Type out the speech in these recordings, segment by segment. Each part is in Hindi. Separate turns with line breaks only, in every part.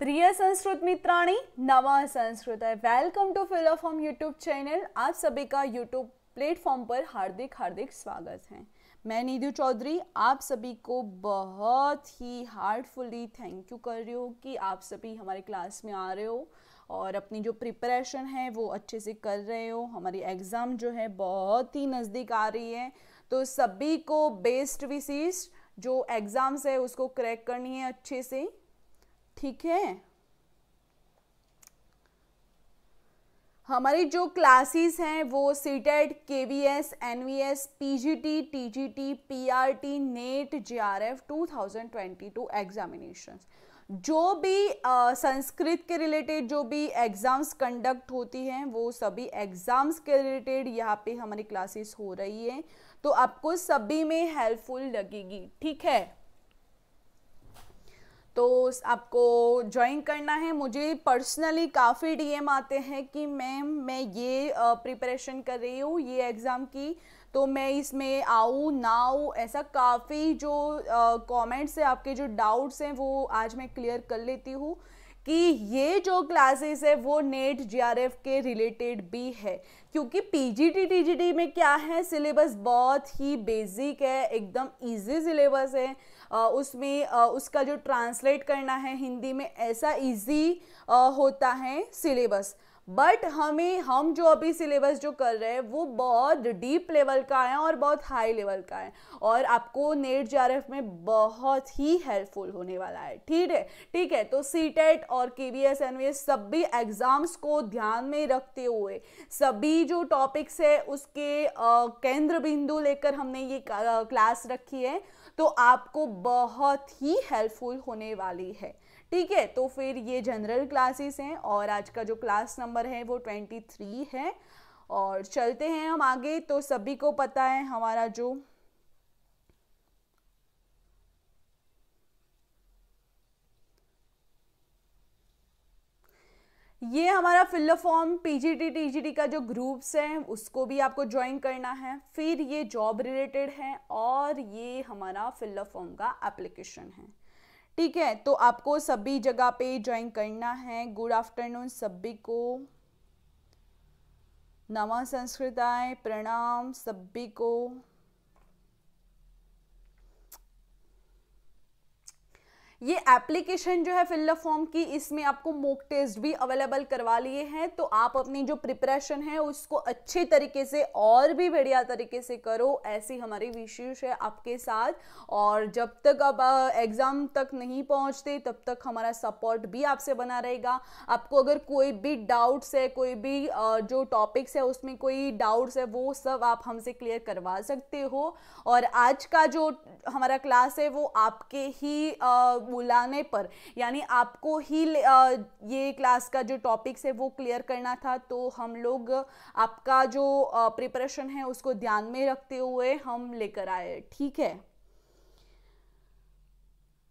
प्रिय संस्कृत मित्राणी, नवा संस्कृत है। Welcome to fill form YouTube channel. आप सभी का यूट्यूब प्लेटफॉर्म पर हार्दिक हार्दिक स्वागत है। मैं नीदू चौधरी आप सभी को बहुत ही हार्टफुली थैंक यू कर रही हूँ कि आप सभी हमारे क्लास में आ रहे हो और अपनी जो प्रिपरेशन है वो अच्छे से कर रहे हो। हमारी एग्ज़ाम जो है बहुत ही नज़दीक आ रही है, तो सभी को बेस्ट विशेष। जो एग्ज़ाम्स है उसको क्रैक करनी है अच्छे से, ठीक है। हमारी जो क्लासेस हैं वो CTET, KVS, NVS, PGT, TGT, PRT, NET, JRF 2022 examinations, जो भी संस्कृत के रिलेटेड जो भी एग्ज़ाम्स कंडक्ट होती हैं वो सभी एग्ज़ाम्स के रिलेटेड यहाँ पे हमारी क्लासेस हो रही है, तो आपको सभी में हेल्पफुल लगेगी, ठीक है। तो आपको ज्वाइन करना है। मुझे पर्सनली काफ़ी डीएम आते हैं कि मैम मैं ये प्रिपरेशन कर रही हूँ ये एग्ज़ाम की, तो मैं इसमें आऊँ ना आऊँ, ऐसा काफ़ी जो कमेंट्स है, आपके जो डाउट्स हैं वो आज मैं क्लियर कर लेती हूँ कि ये जो क्लासेस है वो नेट जेआरएफ के रिलेटेड भी है, क्योंकि पीजीटी टीजीटी में क्या है, सिलेबस बहुत ही बेसिक है, एकदम इजी सिलेबस है। उसमें उसका जो ट्रांसलेट करना है हिंदी में ऐसा इजी होता है सिलेबस। बट हम जो अभी सिलेबस जो कर रहे हैं वो बहुत डीप लेवल का है और बहुत हाई लेवल का है, और आपको नेट जेआरएफ में बहुत ही हेल्पफुल होने वाला है, ठीक है। तो सीटेट और केवीएस एनवीएस सभी एग्जाम्स को ध्यान में रखते हुए सभी जो टॉपिक्स है उसके केंद्र बिंदु लेकर हमने ये क्लास रखी है, तो आपको बहुत ही हेल्पफुल होने वाली है, ठीक है। तो फिर ये जनरल क्लासेस हैं और आज का जो क्लास नंबर है वो 23 है, और चलते हैं हम आगे। तो सभी को पता है हमारा जो ये हमारा फिल फॉर्म पीजीटी टीजीटी का जो ग्रुप्स हैं उसको भी आपको ज्वाइन करना है। फिर ये जॉब रिलेटेड है और ये हमारा फिल फॉर्म का एप्लीकेशन है, ठीक है। तो आपको सभी जगह पे ज्वाइन करना है। गुड आफ्टरनून सभी को, नमः संस्कृताय, प्रणाम सभी को। ये एप्लीकेशन जो है फिल फॉर्म की, इसमें आपको मॉक टेस्ट भी अवेलेबल करवा लिए हैं, तो आप अपनी जो प्रिपरेशन है उसको अच्छे तरीके से और भी बढ़िया तरीके से करो, ऐसी हमारी विशेष है आपके साथ। और जब तक अब एग्ज़ाम तक नहीं पहुंचते तब तक हमारा सपोर्ट भी आपसे बना रहेगा। आपको अगर कोई भी डाउट्स है, कोई भी जो टॉपिक्स है उसमें कोई डाउट्स है, वो सब आप हमसे क्लियर करवा सकते हो। और आज का जो हमारा क्लास है वो आपके ही बुलाने पर, यानी आपको ही ये क्लास का जो टॉपिक्स है वो क्लियर करना था, तो हम लोग आपका जो प्रिपरेशन है उसको ध्यान में रखते हुए हम लेकर आए, ठीक है।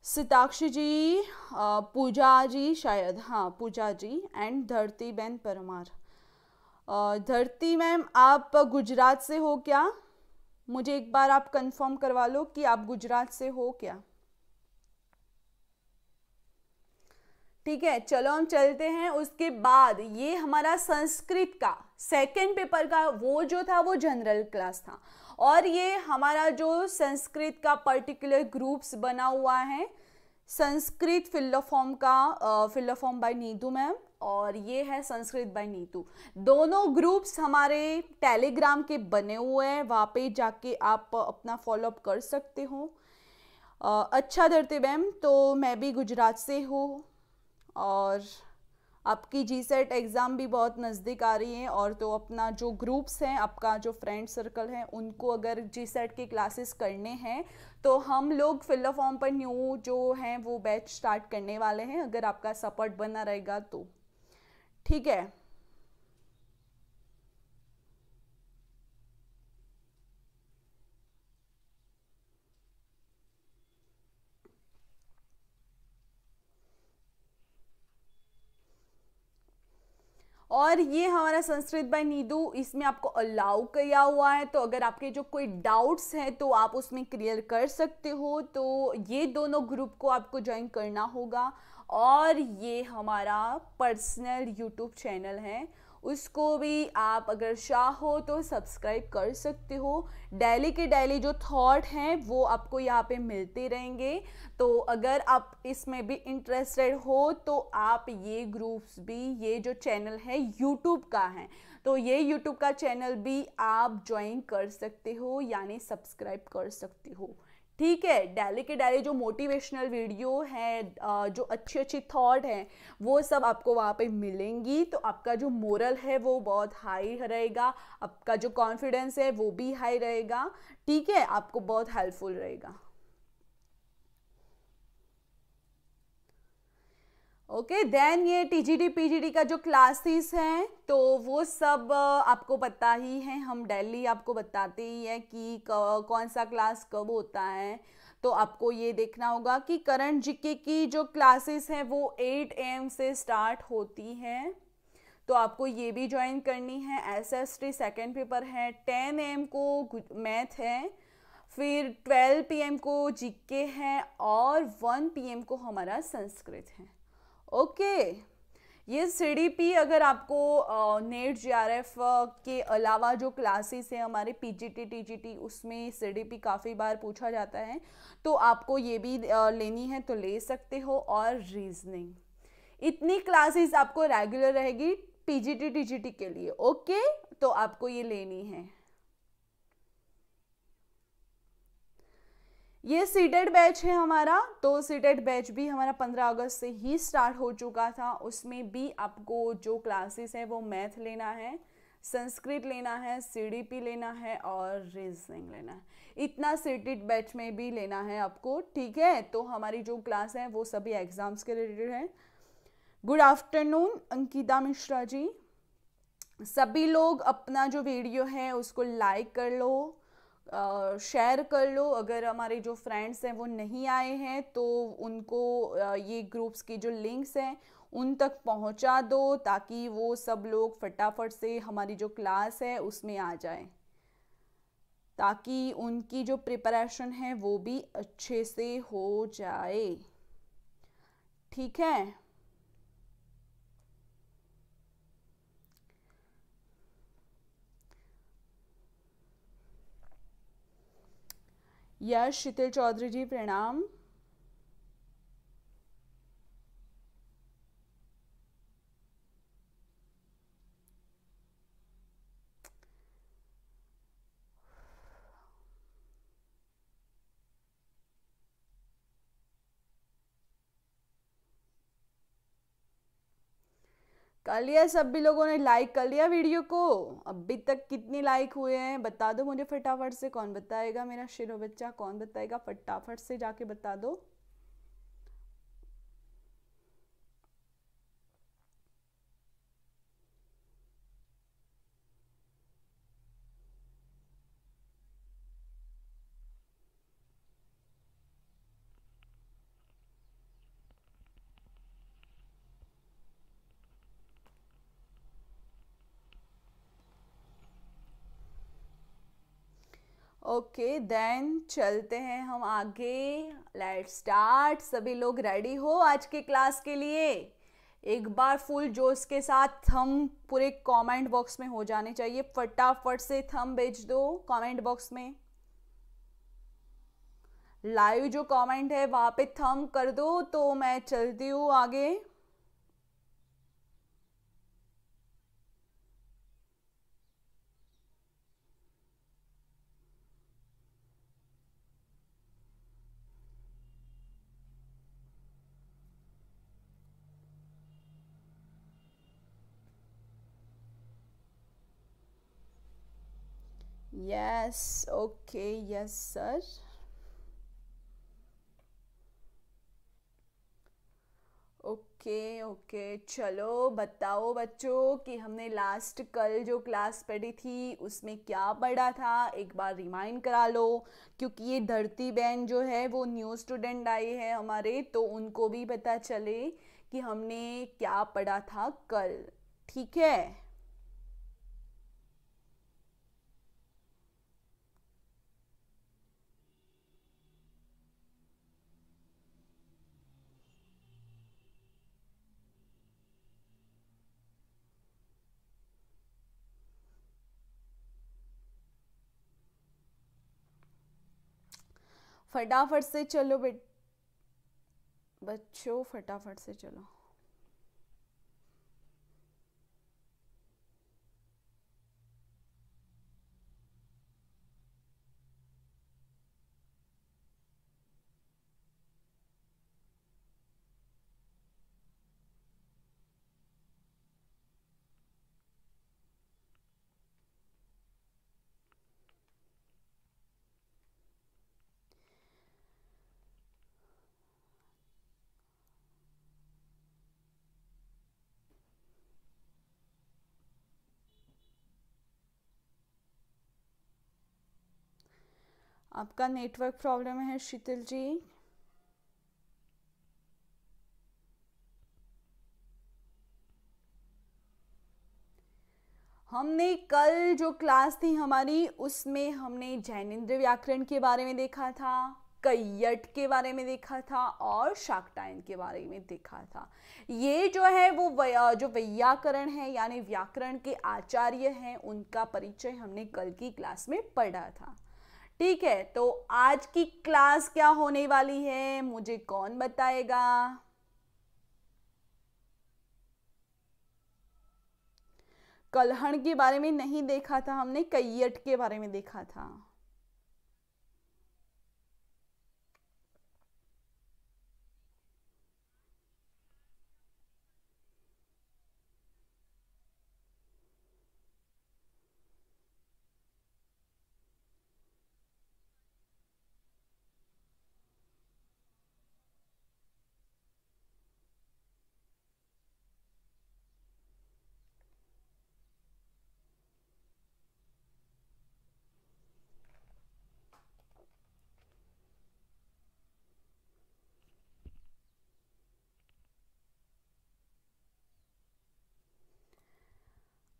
सिताक्षी जी, पूजा जी, शायद हाँ पूजा जी, एंड धरती बेन परमार। धरती मैम आप गुजरात से हो क्या? मुझे एक बार आप कंफर्म करवा लो कि आप गुजरात से हो क्या, ठीक है। चलो हम चलते हैं। उसके बाद ये हमारा संस्कृत का सेकंड पेपर का वो जो था वो जनरल क्लास था, और ये हमारा जो संस्कृत का पर्टिकुलर ग्रुप्स बना हुआ है संस्कृत फिल फॉर्म का, fill form by Neetu ma'am, और ये है संस्कृत बाय नीतू। दोनों ग्रुप्स हमारे टेलीग्राम के बने हुए हैं, वहाँ पे जाके आप अपना फॉलोअप कर सकते हो। अच्छा धरती मैम, तो मैं भी गुजरात से हूँ और आपकी जीसेट एग्ज़ाम भी बहुत नज़दीक आ रही है, और तो अपना जो ग्रुप्स हैं, आपका जो फ्रेंड सर्कल है, उनको अगर जीसेट की क्लासेस करने हैं तो हम लोग फिल फॉर्म पर न्यू जो हैं वो बैच स्टार्ट करने वाले हैं, अगर आपका सपोर्ट बना रहेगा तो, ठीक है। और ये हमारा संस्कृत बाय नीदू, इसमें आपको अलाउ किया हुआ है, तो अगर आपके जो कोई डाउट्स हैं तो आप उसमें क्लियर कर सकते हो। तो ये दोनों ग्रुप को आपको ज्वाइन करना होगा, और ये हमारा पर्सनल यूट्यूब चैनल है, उसको भी आप अगर चाहो तो सब्सक्राइब कर सकते हो। डेली के डेली जो थॉट हैं वो आपको यहाँ पे मिलते रहेंगे। तो अगर आप इसमें भी इंटरेस्टेड हो तो आप ये ग्रुप्स भी, ये जो चैनल है यूट्यूब का है, तो ये यूट्यूब का चैनल भी आप ज्वाइन कर सकते हो, यानी सब्सक्राइब कर सकते हो। ठीक है, डेली के डेली जो मोटिवेशनल वीडियो है, जो अच्छी अच्छी थॉट है, वो सब आपको वहाँ पे मिलेंगी। तो आपका जो मोरल है वो बहुत हाई रहेगा, आपका जो कॉन्फिडेंस है वो भी हाई रहेगा। ठीक है, आपको बहुत हेल्पफुल रहेगा। ओके, देन ये टीजीडी पीजीडी का जो क्लासेस हैं तो वो सब आपको पता ही है, हम डेली आपको बताते ही है कि कौन सा क्लास कब होता है। तो आपको ये देखना होगा कि करंट जीके की जो क्लासेस हैं वो 8 AM से स्टार्ट होती हैं, तो आपको ये भी ज्वाइन करनी है। एसएसटी सेकेंड पेपर है, 10 AM को मैथ है, फिर 12 PM को जीके है और 1 PM को हमारा संस्कृत है। ओके, ये सीडीपी अगर आपको नेट जीआरएफ के अलावा जो क्लासेस है हमारे पीजीटी टीजीटी, उसमें सीडीपी काफ़ी बार पूछा जाता है, तो आपको ये भी लेनी है तो ले सकते हो। और रीजनिंग, इतनी क्लासेस आपको रेगुलर रहेगी पीजीटी टीजीटी के लिए। ओके, तो आपको ये लेनी है। ये सीटेड बैच है हमारा, तो सीटेड बैच भी हमारा 15 अगस्त से ही स्टार्ट हो चुका था। उसमें भी आपको जो क्लासेस है वो मैथ लेना है, संस्कृत लेना है, सीडीपी लेना है और रीजनिंग लेना है। इतना सीटेड बैच में भी लेना है आपको। ठीक है, तो हमारी जो क्लास है वो सभी एग्जाम्स के रिलेटेड है। Good afternoon Ankita Mishra ji. सभी लोग अपना जो वीडियो है उसको लाइक कर लो, शेयर कर लो। अगर हमारे जो फ्रेंड्स हैं वो नहीं आए हैं तो उनको ये ग्रुप्स की जो लिंक्स हैं उन तक पहुंचा दो, ताकि वो सब लोग फटाफट से हमारी जो क्लास है उसमें आ जाए, ताकि उनकी जो प्रिपरेशन है वो भी अच्छे से हो जाए। ठीक है, यश शीतल चौधरी जी प्रणाम। कर लिया, सभी लोगों ने लाइक कर लिया वीडियो को? अभी तक कितने लाइक हुए हैं बता दो मुझे फटाफट से। कौन बताएगा मेरा शेरो बच्चा, कौन बताएगा? फटाफट से जाके बता दो। ओके, देन चलते हैं हम आगे। Let's start. सभी लोग रेडी हो आज के क्लास के लिए? एक बार फुल जोश के साथ थंब पूरे कमेंट बॉक्स में हो जाने चाहिए। फटाफट से थंब भेज दो कमेंट बॉक्स में। लाइव जो कमेंट है वहां पे थंब कर दो तो मैं चलती हूँ आगे। Yes, okay, yes sir. Okay okay, चलो बताओ बच्चों कि हमने लास्ट कल जो क्लास पढ़ी थी उसमें क्या पढ़ा था, एक बार रिमाइंड करा लो। क्योंकि ये धरती बहन जो है वो न्यू स्टूडेंट आई है हमारे, तो उनको भी पता चले कि हमने क्या पढ़ा था कल। ठीक है, फटाफट से चलो बच्चों, फटाफट से चलो। आपका नेटवर्क प्रॉब्लम है शीतल जी। हमने कल जो क्लास थी हमारी, उसमें हमने जैनेन्द्र व्याकरण के बारे में देखा था, कैयट के बारे में देखा था और शाक्टायन के बारे में देखा था। ये जो है वो जो वैयाकरण है यानी व्याकरण के आचार्य हैं, उनका परिचय हमने कल की क्लास में पढ़ा था। ठीक है, तो आज की क्लास क्या होने वाली है मुझे कौन बताएगा? कलहण के बारे में नहीं देखा था हमने, कैयट के बारे में देखा था।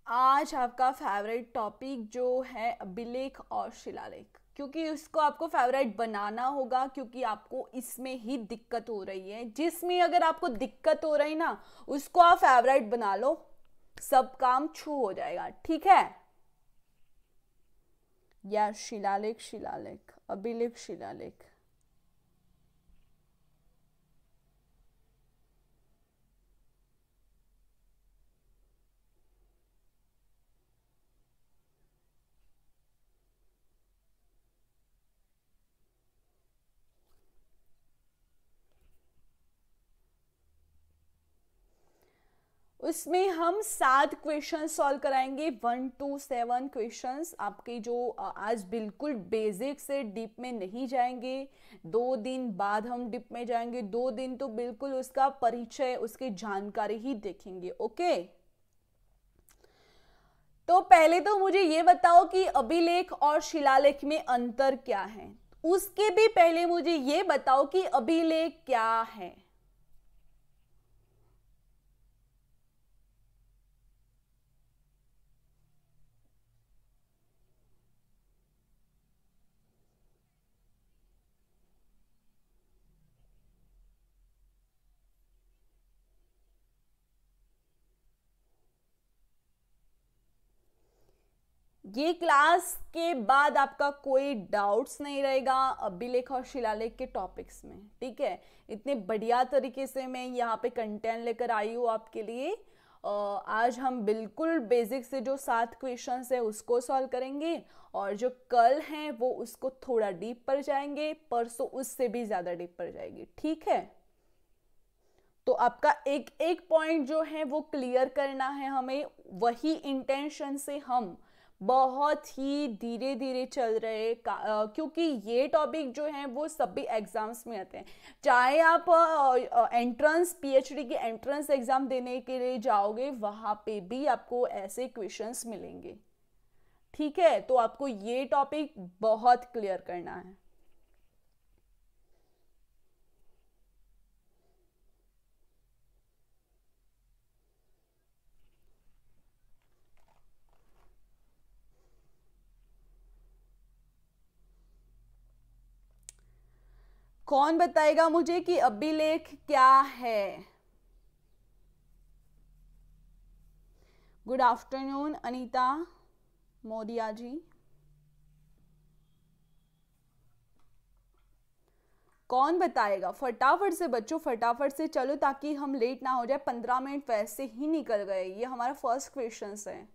आज आपका फेवरेट टॉपिक जो है अभिलेख और शिलालेख, क्योंकि उसको आपको फेवरेट बनाना होगा, क्योंकि आपको इसमें ही दिक्कत हो रही है। जिसमें अगर आपको दिक्कत हो रही ना, उसको आप फेवरेट बना लो, सब काम छू हो जाएगा। ठीक है, या शिलालेख, शिलालेख, अभिलेख, शिलालेख। उसमें हम 7 क्वेश्चन सॉल्व कराएंगे, 1 to 7 क्वेश्चंस आपके, जो आज बिल्कुल बेसिक से डीप में नहीं जाएंगे। 2 दिन बाद हम डीप में जाएंगे, 2 दिन तो बिल्कुल उसका परिचय, उसकी जानकारी ही देखेंगे। ओके, तो पहले तो मुझे ये बताओ कि अभिलेख और शिलालेख में अंतर क्या है। उसके भी पहले मुझे ये बताओ कि अभिलेख क्या है। ये क्लास के बाद आपका कोई डाउट्स नहीं रहेगा अभिलेख और शिलालेख के टॉपिक्स में। ठीक है, इतने बढ़िया तरीके से मैं यहाँ पे कंटेंट लेकर आई हूँ आपके लिए। आज हम बिल्कुल बेसिक से जो 7 क्वेश्चंस है उसको सॉल्व करेंगे, और जो कल हैं वो उसको थोड़ा डीप पर जाएंगे, परसों उससे भी ज़्यादा डीप पर जाएगी। ठीक है, तो आपका एक एक पॉइंट जो है वो क्लियर करना है हमें। वही इंटेंशन से हम बहुत ही धीरे धीरे चल रहे, क्योंकि ये टॉपिक जो है वो सभी एग्जाम्स में आते हैं। चाहे आप एंट्रेंस, पीएचडी के एंट्रेंस एग्जाम देने के लिए जाओगे, वहां पे भी आपको ऐसे क्वेश्चंस मिलेंगे। ठीक है, तो आपको ये टॉपिक बहुत क्लियर करना है। कौन बताएगा मुझे कि अभिलेख क्या है? गुड आफ्टरनून अनीता मोदिया जी। कौन बताएगा? फटाफट से बच्चों, फटाफट से चलो ताकि हम लेट ना हो जाए। 15 मिनट वैसे ही निकल गए। ये हमारा फर्स्ट क्वेश्चन है।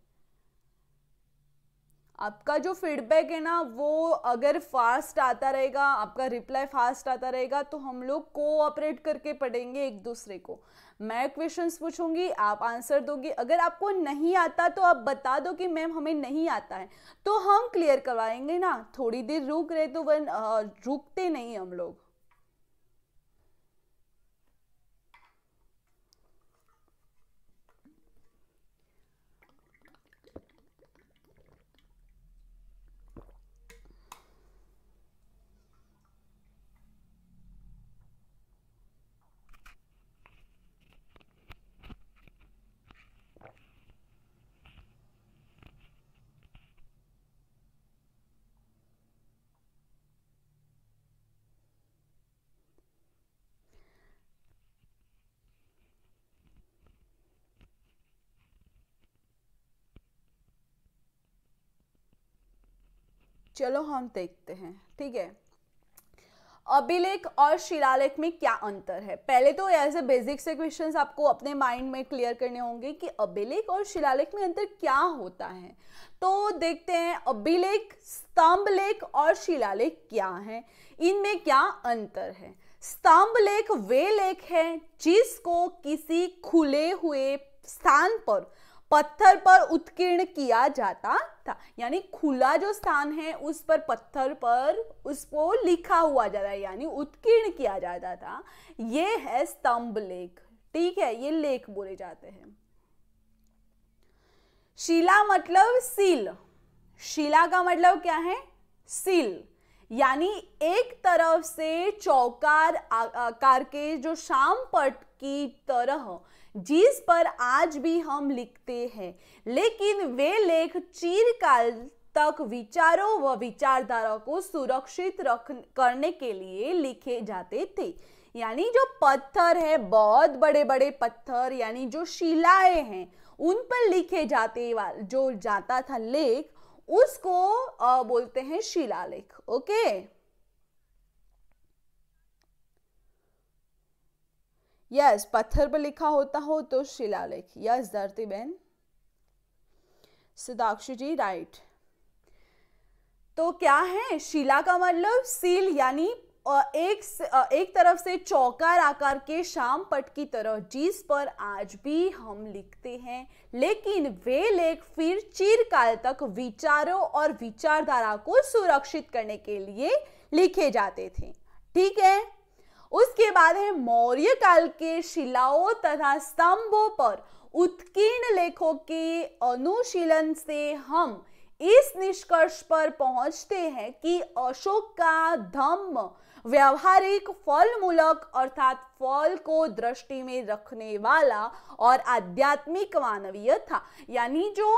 आपका जो फीडबैक है ना, वो अगर फास्ट आता रहेगा, आपका रिप्लाई फास्ट आता रहेगा, तो हम लोग कोऑपरेट करके पढ़ेंगे एक दूसरे को। मैं क्वेश्चंस पूछूंगी, आप आंसर दोगे। अगर आपको नहीं आता तो आप बता दो कि मैम हमें नहीं आता है, तो हम क्लियर करवाएंगे ना। थोड़ी देर रुक रहे तो रुकते नहीं हम लोग। चलो हम देखते हैं, ठीक है। अभिलेख और शिलालेख में क्या अंतर है? पहले तो ऐसे बेसिक से क्वेश्चंस आपको अपने माइंड में क्लियर करने होंगे कि अभिलेख और शिलालेख में अंतर क्या होता है। तो देखते हैं, अभिलेख, स्तंभ लेख और शिलालेख क्या है, इनमें क्या अंतर है। स्तंभ लेख वे लेख है जिसको किसी खुले हुए स्थान पर पत्थर पर उत्कीर्ण किया जाता था। यानी खुला जो स्थान है उस पर पत्थर पर उसको लिखा हुआ जाता है, यानी उत्कीर्ण किया जाता था। ये है स्तंभ लेख, ठीक है, ये लेख बोले जाते हैं। शिला मतलब सील। शिला का मतलब क्या है? सील। यानी एक तरफ से चौकार आकार के जो शाम पट की तरह, जिस पर आज भी हम लिखते हैं, लेकिन वे लेख चिरकाल तक विचारों व विचारधारा को सुरक्षित करने के लिए लिखे जाते थे। यानी जो पत्थर है, बहुत बड़े बड़े पत्थर, यानी जो शिलाएं हैं, उन पर लिखे जाते जो जाता था लेख, उसको बोलते हैं शिलालेख। ओके, यस, पत्थर पर लिखा होता हो तो शिलालेख। यस धरती बहन, सुदाक्षु जी राइट। तो क्या है? शिला का मतलब सील, यानी एक तरफ से चौकार आकार के शाम पट की तरह, जिस पर आज भी हम लिखते हैं, लेकिन वे लेख फिर चिरकाल तक विचारों और विचारधारा को सुरक्षित करने के लिए लिखे जाते थे। ठीक है। उसके बाद है मौर्य काल के शिलाओं तथा स्तंभों पर उत्कीर्ण लेखों के अनुशीलन से हम इस निष्कर्ष पर पहुंचते हैं कि अशोक का धम्म व्यवहारिक, फलमूलक अर्थात फल को दृष्टि में रखने वाला और आध्यात्मिक मानवीय था। यानी जो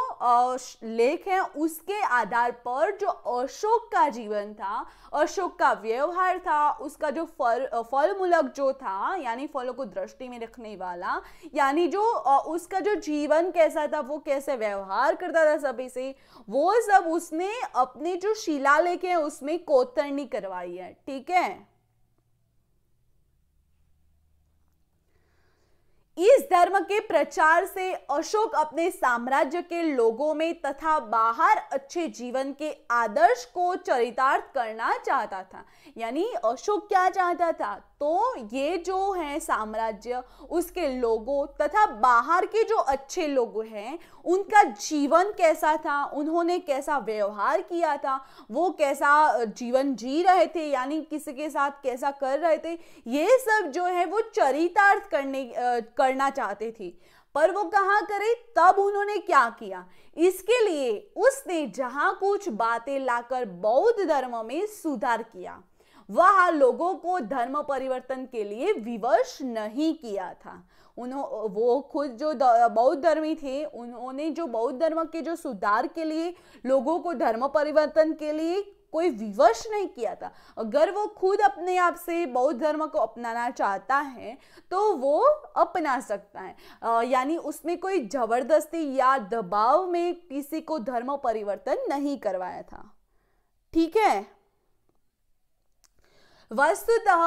लेख है उसके आधार पर जो अशोक का जीवन था, अशोक का व्यवहार था, उसका जो फलमूलक जो था, यानी फलों को दृष्टि में रखने वाला, यानी जो उसका जो जीवन कैसा था, वो कैसे व्यवहार करता था सभी से, वो सब उसने अपने जो शिलालेख है उसमें कोतरनी करवाई है। ठीक है। इस धर्म के प्रचार से अशोक अपने साम्राज्य के लोगों में तथा बाहर अच्छे जीवन के आदर्श को चरितार्थ करना चाहता था। यानी अशोक क्या चाहता था? तो ये जो है साम्राज्य, उसके लोगों तथा बाहर के जो अच्छे लोग हैं उनका जीवन कैसा था, उन्होंने कैसा व्यवहार किया था, वो कैसा जीवन जी रहे थे, यानी किसी के साथ कैसा कर रहे थे, ये सब जो है वो चरितार्थ करना चाहते थे। पर वो कहाँ करे? तब उन्होंने क्या किया? इसके लिए उसने जहां कुछ बातें लाकर बौद्ध धर्म में सुधार किया, वह लोगों को धर्म परिवर्तन के लिए विवश नहीं किया था। वो खुद जो बौद्ध धर्मी थे, उन्होंने जो बौद्ध धर्म के जो सुधार के लिए, लोगों को धर्म परिवर्तन के लिए कोई विवश नहीं किया था। अगर वो खुद अपने आप से बौद्ध धर्म को अपनाना चाहता है तो वो अपना सकता है, यानी उसमें कोई जबरदस्ती या दबाव में किसी को धर्म परिवर्तन नहीं करवाया था। ठीक है। वस्तुतः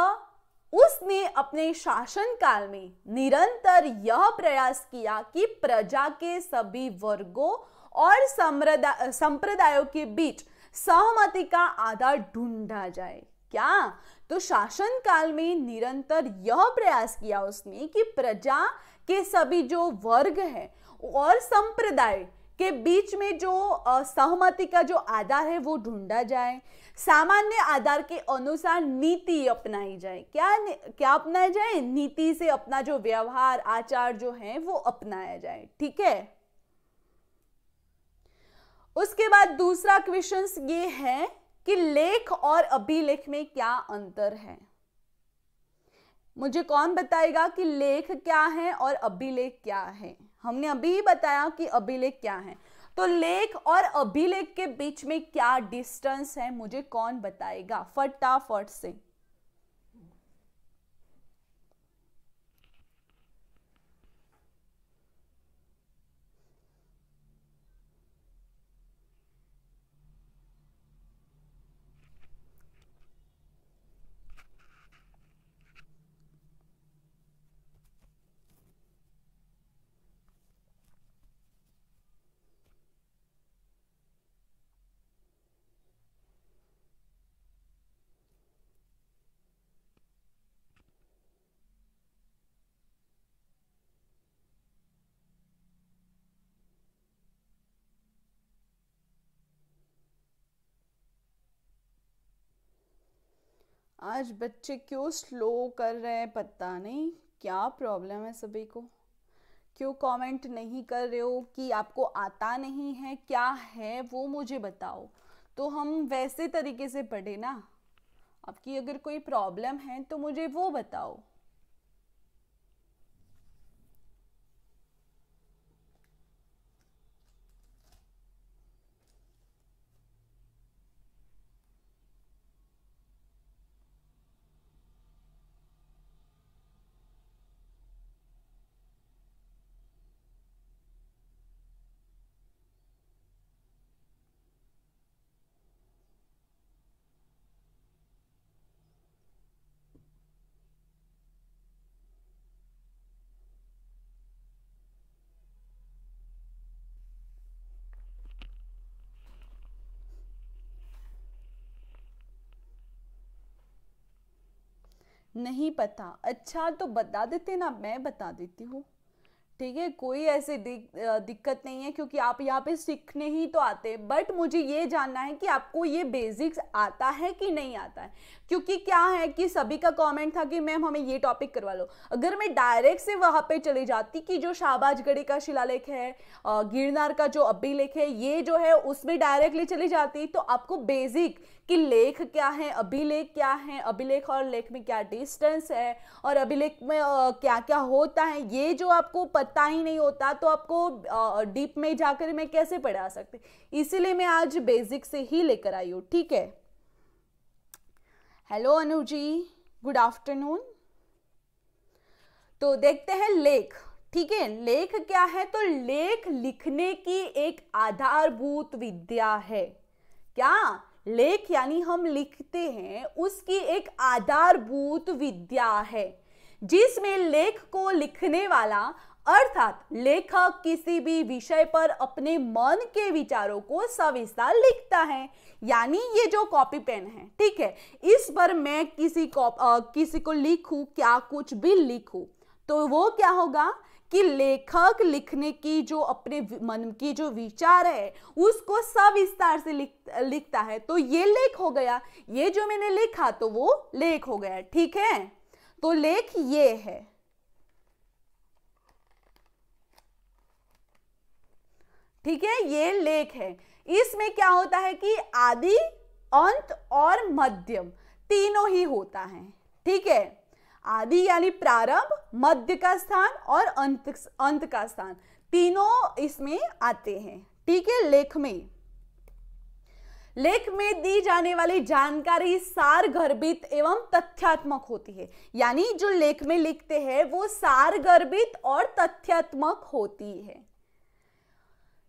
उसने अपने शासनकाल में निरंतर यह प्रयास किया कि प्रजा के सभी वर्गों और संप्रदायों के बीच सहमति का आधार ढूंढा जाए। क्या? तो शासन काल में निरंतर यह प्रयास किया उसने कि प्रजा के सभी जो वर्ग है और संप्रदाय के बीच में जो सहमति का जो आधार है वो ढूंढा जाए, सामान्य आधार के अनुसार नीति अपनाई जाए। क्या अपनाया जाए? नीति से अपना जो व्यवहार आचार जो है वो अपनाया जाए। ठीक है। उसके बाद दूसरा क्वेश्चन ये है कि लेख और अभिलेख में क्या अंतर है। मुझे कौन बताएगा कि लेख क्या है और अभिलेख क्या है? हमने अभी ही बताया कि अभिलेख क्या है, तो लेख और अभिलेख के बीच में क्या डिस्टेंस है, मुझे कौन बताएगा फटाफट से। आज बच्चे क्यों स्लो कर रहे हैं, पता नहीं क्या प्रॉब्लम है सभी को। क्यों कमेंट नहीं कर रहे हो कि आपको आता नहीं है, क्या है वो मुझे बताओ, तो हम वैसे तरीके से पढ़े ना। आपकी अगर कोई प्रॉब्लम है तो मुझे वो बताओ। नहीं पता? अच्छा तो बता देते ना, मैं बता देती हूँ। ठीक है, कोई ऐसे दिक्कत नहीं है, क्योंकि आप यहाँ पे सीखने ही तो आते हैं। बट मुझे ये जानना है कि आपको ये बेसिक्स आता है कि नहीं आता है, क्योंकि क्या है कि सभी का कमेंट था कि मैम हमें ये टॉपिक करवा लो। अगर मैं डायरेक्ट से वहाँ पे चली जाती कि जो शाहबाजगढ़ी का शिलालेख है, गिरनार का जो अभिलेख है, ये जो है उसमें डायरेक्टली चली जाती, तो आपको बेसिक कि लेख क्या है, अभिलेख क्या है, अभिलेख और लेख में क्या डिस्टेंस है, और अभिलेख में क्या क्या होता है, ये जो आपको पता ही नहीं होता तो आपको डीप में जाकर मैं कैसे पढ़ा सकते। इसीलिए मैं आज बेसिक से ही लेकर आई हूँ। ठीक है। हेलो अनु जी, गुड आफ्टरनून। तो देखते हैं लेख। ठीक है, लेख क्या है? तो लेख लिखने की एक आधारभूत विद्या है। क्या? लेख यानी हम लिखते हैं, उसकी एक आधारभूत विद्या है, जिसमें लेख को लिखने वाला अर्थात लेखक किसी भी विषय पर अपने मन के विचारों को सविस्तार लिखता है। यानी ये जो कॉपी पेन है, ठीक है, इस पर मैं किसी को लिखूं, क्या कुछ भी लिखूं, तो वो क्या होगा कि लेखक लिखने की जो अपने मन की जो विचार है उसको सविस्तार से लिखता है, तो ये लेख हो गया। ये जो मैंने लिखा तो वो लेख हो गया। ठीक है, तो लेख ये है। ठीक है, ये लेख है। इसमें क्या होता है कि आदि, अंत और मध्यम तीनों ही होता है। ठीक है, आदि यानी प्रारंभ, मध्य का स्थान और अंत का स्थान, तीनों इसमें आते हैं। ठीक है, लेख में दी जाने वाली जानकारी सारगर्भित एवं तथ्यात्मक होती है। यानी जो लेख में लिखते हैं वो सारगर्भित और तथ्यात्मक होती है।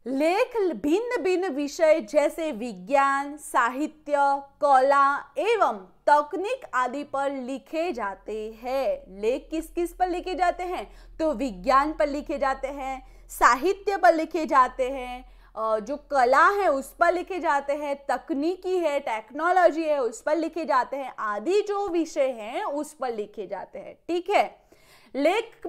लेख भिन्न भिन्न विषय जैसे विज्ञान, साहित्य, कला एवं तकनीक आदि पर लिखे जाते हैं। लेख किस किस पर लिखे जाते हैं? तो विज्ञान पर लिखे जाते हैं, साहित्य पर लिखे जाते हैं, जो कला है उस पर लिखे जाते हैं, तकनीकी है, टेक्नोलॉजी है उस पर लिखे जाते हैं, आदि जो विषय हैं उस पर लिखे जाते हैं। ठीक है। लेख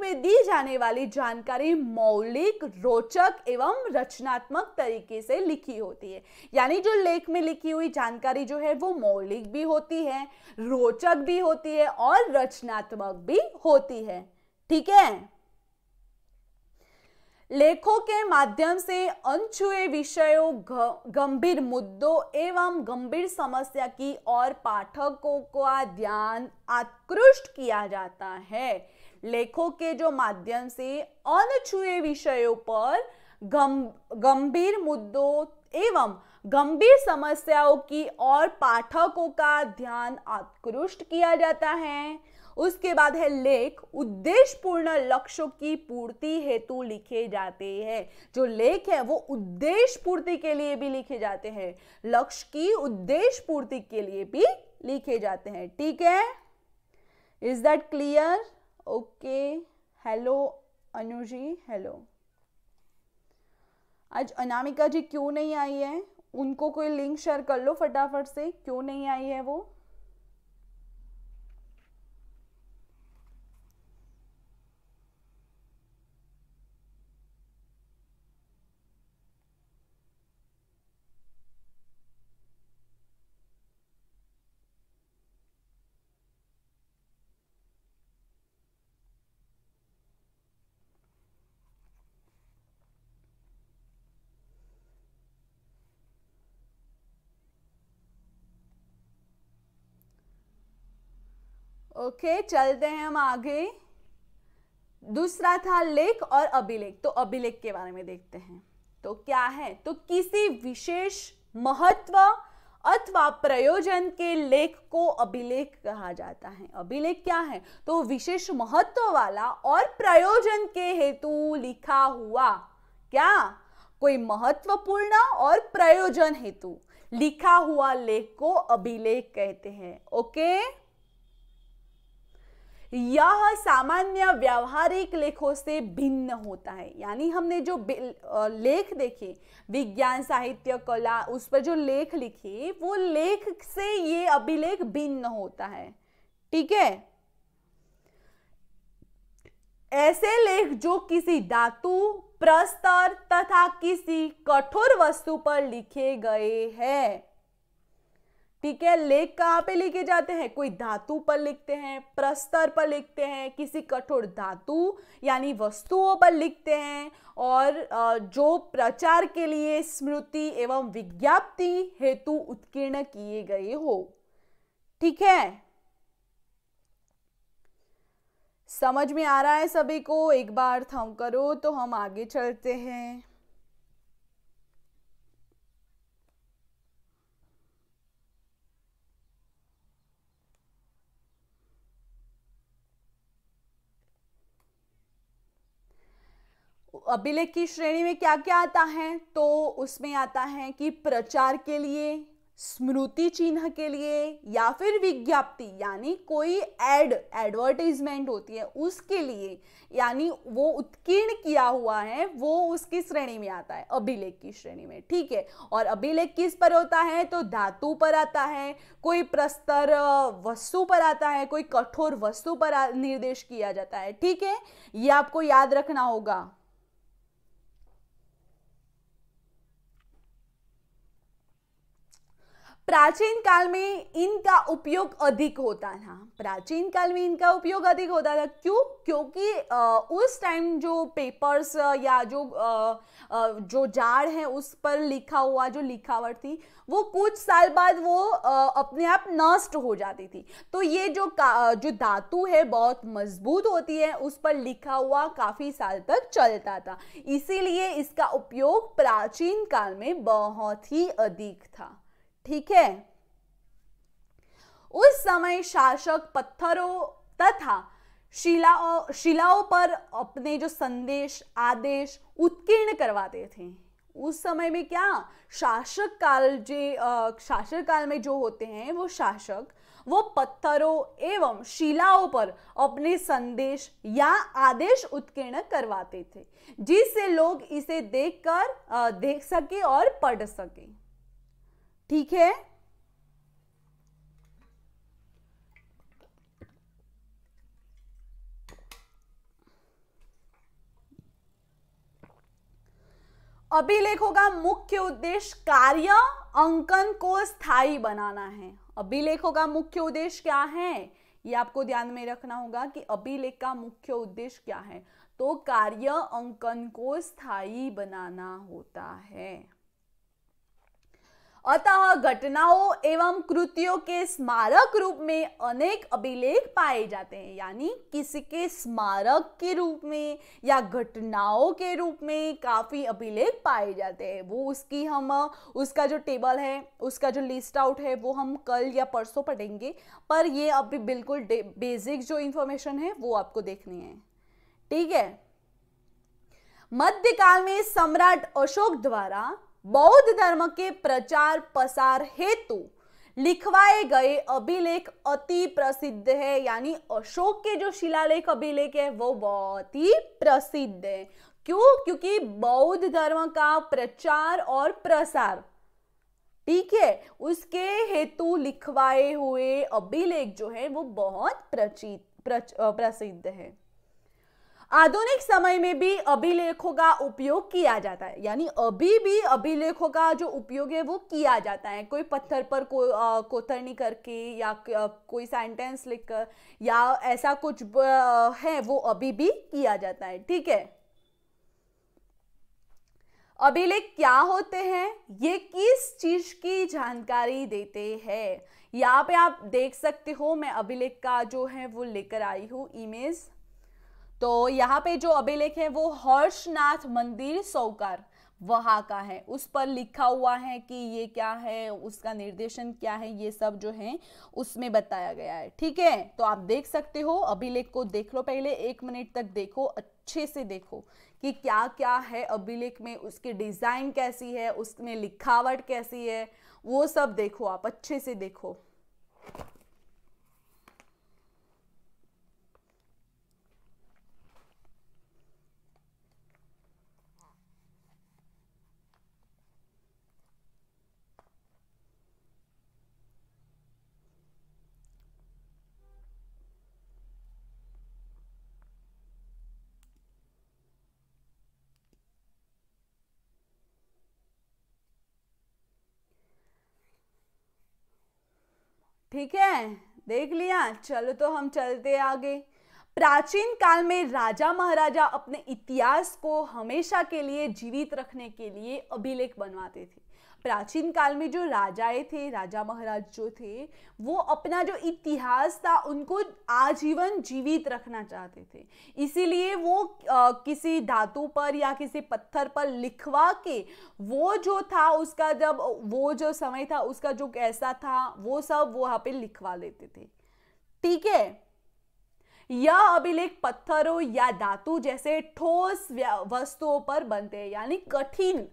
में दी जाने वाली जानकारी मौलिक, रोचक एवं रचनात्मक तरीके से लिखी होती है। यानी जो लेख में लिखी हुई जानकारी जो है वो मौलिक भी होती है, रोचक भी होती है और रचनात्मक भी होती है। ठीक है। लेखों के माध्यम से अनछुए विषयों, गंभीर मुद्दों एवं गंभीर समस्या की ओर पाठकों का ध्यान आकृष्ट किया जाता है। लेखों के जो माध्यम से अनछुए विषयों पर गंभीर मुद्दों एवं गंभीर समस्याओं की ओर पाठकों का ध्यान आकृष्ट किया जाता है। उसके बाद है लेख उद्देश्यपूर्ण लक्ष्यों की पूर्ति हेतु लिखे जाते हैं। जो लेख है वो उद्देश्य पूर्ति के लिए भी लिखे जाते हैं, लक्ष्य की उद्देश्य पूर्ति के लिए भी लिखे जाते हैं। ठीक है। Is that clear? Okay. Hello Anu ji, hello. आज अनामिका जी क्यों नहीं आई है? उनको कोई लिंक शेयर कर लो फटाफट से, क्यों नहीं आई है वो? ओके, चलते हैं हम आगे। दूसरा था लेख और अभिलेख। तो अभिलेख के बारे में देखते हैं। तो क्या है? तो किसी विशेष महत्व अथवा प्रयोजन के लेख को अभिलेख कहा जाता है। अभिलेख क्या है? तो विशेष महत्व वाला और प्रयोजन के हेतु लिखा हुआ, क्या? कोई महत्वपूर्ण और प्रयोजन हेतु लिखा हुआ लेख को अभिलेख कहते हैं। ओके। यह सामान्य व्यावहारिक लेखों से भिन्न होता है। यानी हमने जो लेख देखे, विज्ञान, साहित्य, कला, उस पर जो लेख लिखे, वो लेख से ये अभिलेख भिन्न होता है। ठीक है। ऐसे लेख जो किसी धातु, प्रस्तर तथा किसी कठोर वस्तु पर लिखे गए हैं। ठीक है। लेख कहाँ पे लिखे जाते हैं? कोई धातु पर लिखते हैं, प्रस्तर पर लिखते हैं, किसी कठोर धातु यानी वस्तुओं पर लिखते हैं, और जो प्रचार के लिए स्मृति एवं विज्ञप्ति हेतु उत्कीर्ण किए गए हो। ठीक है। समझ में आ रहा है सभी को? एक बार थम करो तो हम आगे चलते हैं। अभिलेख की श्रेणी में क्या क्या आता है? तो उसमें आता है कि प्रचार के लिए, स्मृति चिन्ह के लिए, या फिर विज्ञप्ति यानी कोई एडवर्टाइजमेंट होती है उसके लिए, यानी वो उत्कीर्ण किया हुआ है, वो उसकी श्रेणी में आता है, अभिलेख की श्रेणी में। ठीक है। और अभिलेख किस पर होता है? तो धातु पर आता है, कोई प्रस्तर वस्तु पर आता है, कोई कठोर वस्तु पर निर्देश किया जाता है। ठीक है। ये आपको याद रखना होगा। प्राचीन काल में इनका उपयोग अधिक होता था। प्राचीन काल में इनका उपयोग अधिक होता था। क्यों? क्योंकि उस टाइम जो पेपर्स या जो जाड़ है उस पर लिखा हुआ जो लिखावट थी, वो कुछ साल बाद वो अपने आप नष्ट हो जाती थी। तो ये जो धातु है बहुत मजबूत होती है, उस पर लिखा हुआ काफी साल तक चलता था। इसीलिए इसका उपयोग प्राचीन काल में बहुत ही अधिक था। ठीक है। उस समय शासक पत्थरों तथा शिलाओं पर अपने जो संदेश आदेश उत्कीर्ण करवाते थे। उस समय में क्या शासक काल में जो होते हैं वो शासक, वो पत्थरों एवं शिलाओं पर अपने संदेश या आदेश उत्कीर्ण करवाते थे, जिससे लोग इसे देख सके और पढ़ सके। ठीक है, अभिलेखों का मुख्य उद्देश्य कार्य अंकन को स्थायी बनाना है। अभिलेखों का मुख्य उद्देश्य क्या है, ये आपको ध्यान में रखना होगा कि अभिलेख का मुख्य उद्देश्य क्या है, तो कार्य अंकन को स्थायी बनाना होता है। अतः घटनाओं एवं कृतियों के स्मारक रूप में अनेक अभिलेख पाए जाते हैं, यानी किसी के स्मारक के रूप में या घटनाओं के रूप में काफी अभिलेख पाए जाते हैं। वो उसका जो टेबल है, उसका जो लिस्ट आउट है, वो हम कल या परसों पढ़ेंगे, पर ये अभी बिल्कुल बेसिक जो इंफॉर्मेशन है वो आपको देखनी है। ठीक है, मध्यकाल में सम्राट अशोक द्वारा बौद्ध धर्म के प्रचार प्रसार हेतु लिखवाए गए अभिलेख अति प्रसिद्ध है, यानी अशोक के जो शिलालेख अभिलेख है वो बहुत ही प्रसिद्ध है। क्यों? क्योंकि बौद्ध धर्म का प्रचार और प्रसार, ठीक है, उसके हेतु लिखवाए हुए अभिलेख जो है वो बहुत प्रसिद्ध है। आधुनिक समय में भी अभिलेखों का उपयोग किया जाता है, यानी अभी भी अभिलेखों का जो उपयोग है वो किया जाता है। कोई पत्थर पर कोतरनी करके या कोई सेंटेंस लिखकर या ऐसा कुछ है, वो अभी भी किया जाता है। ठीक है, अभिलेख क्या होते हैं, ये किस चीज की जानकारी देते हैं, यहाँ पे आप देख सकते हो। मैं अभिलेख का जो है वो लेकर आई हूँ इमेज। तो यहाँ पे जो अभिलेख है वो हर्षनाथ मंदिर सौकार वहां का है, उस पर लिखा हुआ है कि ये क्या है, उसका निर्देशन क्या है, ये सब जो है उसमें बताया गया है। ठीक है, तो आप देख सकते हो, अभिलेख को देख लो, पहले 1 मिनट तक देखो, अच्छे से देखो कि क्या क्या है अभिलेख में, उसकी डिजाइन कैसी है, उसमें लिखावट कैसी है, वो सब देखो, आप अच्छे से देखो। ठीक है, देख लिया, चलो तो हम चलते आगे। प्राचीन काल में राजा महाराजा अपने इतिहास को हमेशा के लिए जीवित रखने के लिए अभिलेख बनवाते थे। प्राचीन काल में जो राजाएं थे, राजा महाराज जो थे, वो अपना जो इतिहास था उनको आजीवन जीवित रखना चाहते थे, इसीलिए वो किसी धातु पर या किसी पत्थर पर लिखवा के वो जो था उसका, जब वो जो समय था उसका जो कैसा था वो सब वहां पे लिखवा लेते थे। ठीक है, यह अभिलेख पत्थरों या धातु जैसे ठोस वस्तुओं पर बनते हैं, यानी कठिन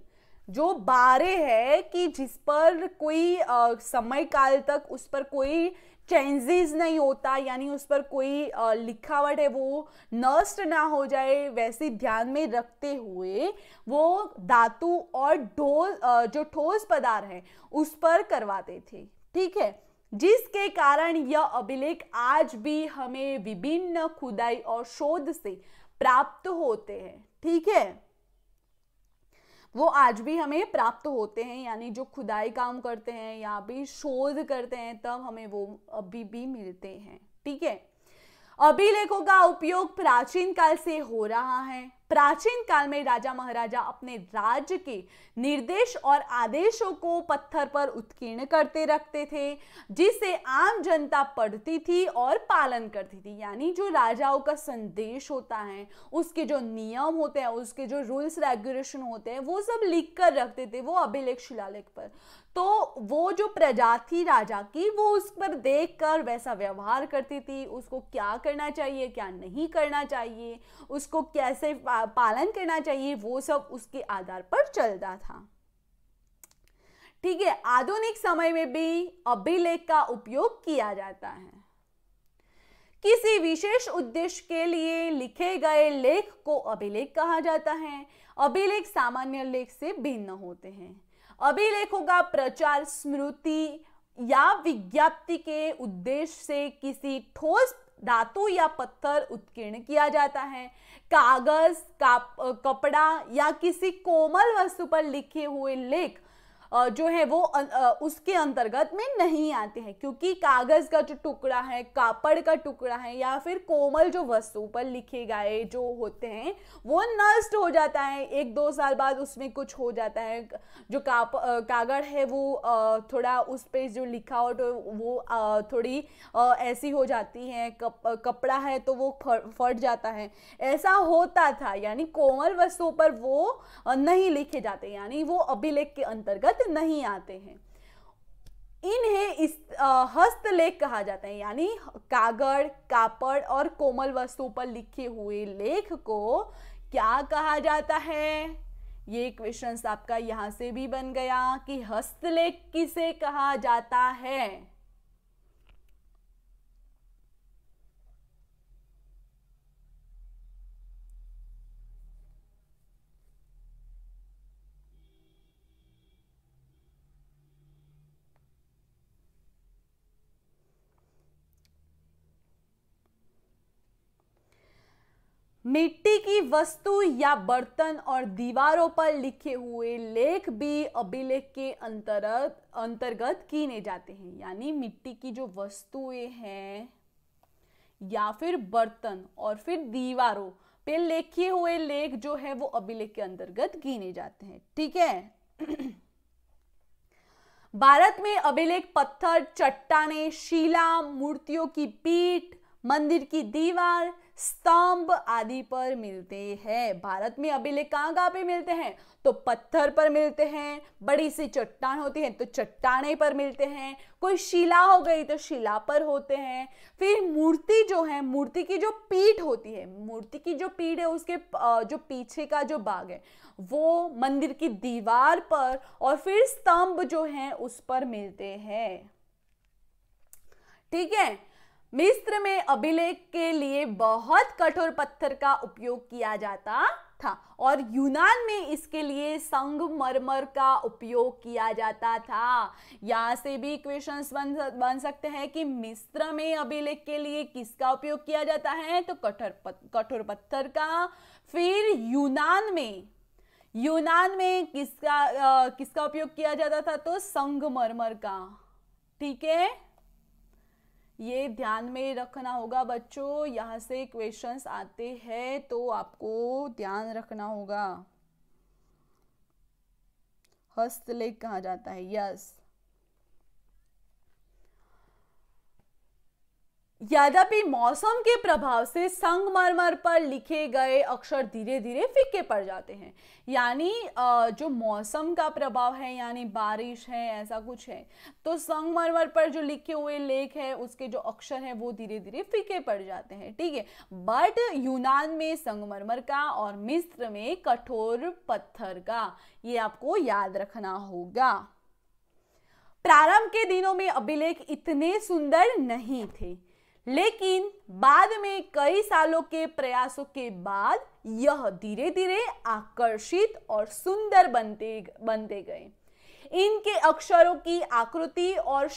जो बारे है कि जिस पर कोई समय काल तक उस पर कोई चेंजेस नहीं होता, यानी उस पर कोई लिखावट है वो नष्ट ना हो जाए, वैसे ध्यान में रखते हुए वो धातु और जो ठोस पदार्थ है उस पर करवाते थे। ठीक है, जिसके कारण यह अभिलेख आज भी हमें विभिन्न खुदाई और शोध से प्राप्त होते हैं। ठीक है, वो आज भी हमें प्राप्त होते हैं, यानी जो खुदाई काम करते हैं या भी शोध करते हैं तब हमें वो अभी भी मिलते हैं। ठीक है, अभिलेखों का उपयोग प्राचीन काल से हो रहा है। प्राचीन काल में राजा महाराजा अपने राज्य के निर्देश और आदेशों को पत्थर पर उत्कीर्ण करते रखते थे, जिसे आम जनता पढ़ती थी और पालन करती थी। यानी जो राजाओं का संदेश होता है, उसके जो नियम होते हैं, उसके जो रूल्स रेगुलेशन होते हैं, वो सब लिख कर रखते थे वो अभिलेख शिलालेख पर। तो वो जो प्रजा थी राजा की, वो उस पर देखकर वैसा व्यवहार करती थी, उसको क्या करना चाहिए क्या नहीं करना चाहिए, उसको कैसे पालन करना चाहिए, वो सब उसके आधार पर चलता था। ठीक है, आधुनिक समय में भी अभिलेख का उपयोग किया जाता है। किसी विशेष उद्देश्य के लिए लिखे गए लेख को अभिलेख कहा जाता है। अभिलेख सामान्य लेख से भिन्न होते हैं। अभिलेखों का प्रचार स्मृति या विज्ञप्ति के उद्देश्य से किसी ठोस धातु या पत्थर उत्कीर्ण किया जाता है। कागज, कपड़ा या किसी कोमल वस्तु पर लिखे हुए लेख जो है वो उसके अंतर्गत में नहीं आते हैं, क्योंकि कागज का जो टुकड़ा है, कापड़ का टुकड़ा है या फिर कोमल जो वस्तु पर लिखे गए जो होते हैं वो नष्ट हो जाता है, 1-2 साल बाद उसमें कुछ हो जाता है। जो कागज है वो थोड़ा उस पे जो लिखा हो तो वो थोड़ी ऐसी हो जाती है, कपड़ा है तो वो फट जाता है, ऐसा होता था। यानी कोमल वस्तुओं पर वो नहीं लिखे जाते, यानी वो अभिलेख के अंतर्गत नहीं आते हैं। इन्हें इस हस्तलेख कहा जाता है। यानी कागज, कापड़ और कोमल वस्तु पर लिखे हुए लेख को क्या कहा जाता है? ये क्वेश्चन आपका यहां से भी बन गया कि हस्तलेख किसे कहा जाता है। मिट्टी की वस्तु या बर्तन और दीवारों पर लिखे हुए लेख भी अभिलेख के अंतर्गत गिने जाते हैं। यानी मिट्टी की जो वस्तुएं हैं या फिर बर्तन और फिर दीवारों पे लिखे हुए लेख जो है वो अभिलेख के अंतर्गत गिने जाते हैं। ठीक है। भारत में अभिलेख पत्थर, चट्टानें, शिला, मूर्तियों की पीठ, मंदिर की दीवार, स्तंभ आदि पर मिलते हैं। भारत में अभिलेख कहाँ पे मिलते हैं? तो पत्थर पर मिलते हैं, बड़ी सी चट्टान होती है तो चट्टाने पर मिलते हैं, कोई शिला हो गई तो शिला पर होते हैं। फिर मूर्ति जो है, मूर्ति की जो पीठ होती है, मूर्ति की जो पीठ है उसके जो पीछे का जो भाग है वो मंदिर की दीवार पर, और फिर स्तंभ जो है उस पर मिलते हैं। ठीक है। मिस्र में अभिलेख के लिए बहुत कठोर पत्थर का उपयोग किया जाता था और यूनान में इसके लिए संगमरमर का उपयोग किया जाता था। यहां से भी क्वेश्चंस बन सकते हैं कि मिस्र में अभिलेख के लिए किसका उपयोग किया जाता है? तो कठोर पत्थर का। फिर यूनान में किसका उपयोग किया जाता था? तो संगमरमर का। ठीक है, ये ध्यान में रखना होगा बच्चों, यहां से क्वेश्चंस आते हैं तो आपको ध्यान रखना होगा। हस्तलेख कहा जाता है। यस, यद्यपि मौसम के प्रभाव से संगमरमर पर लिखे गए अक्षर धीरे धीरे फीके पड़ जाते हैं। यानी जो मौसम का प्रभाव है, यानी बारिश है, ऐसा कुछ है, तो संगमरमर पर जो लिखे हुए लेख है उसके जो अक्षर है वो धीरे धीरे फीके पड़ जाते हैं। ठीक है, बट यूनान में संगमरमर का और मिस्र में कठोर पत्थर का, ये आपको याद रखना होगा। प्रारंभ के दिनों में अभिलेख इतने सुंदर नहीं थे, लेकिन बाद में कई सालों के प्रयासों के बाद यह धीरे धीरे आकर्षित और सुंदर बनते गए। इनके अक्षरों की आकृति और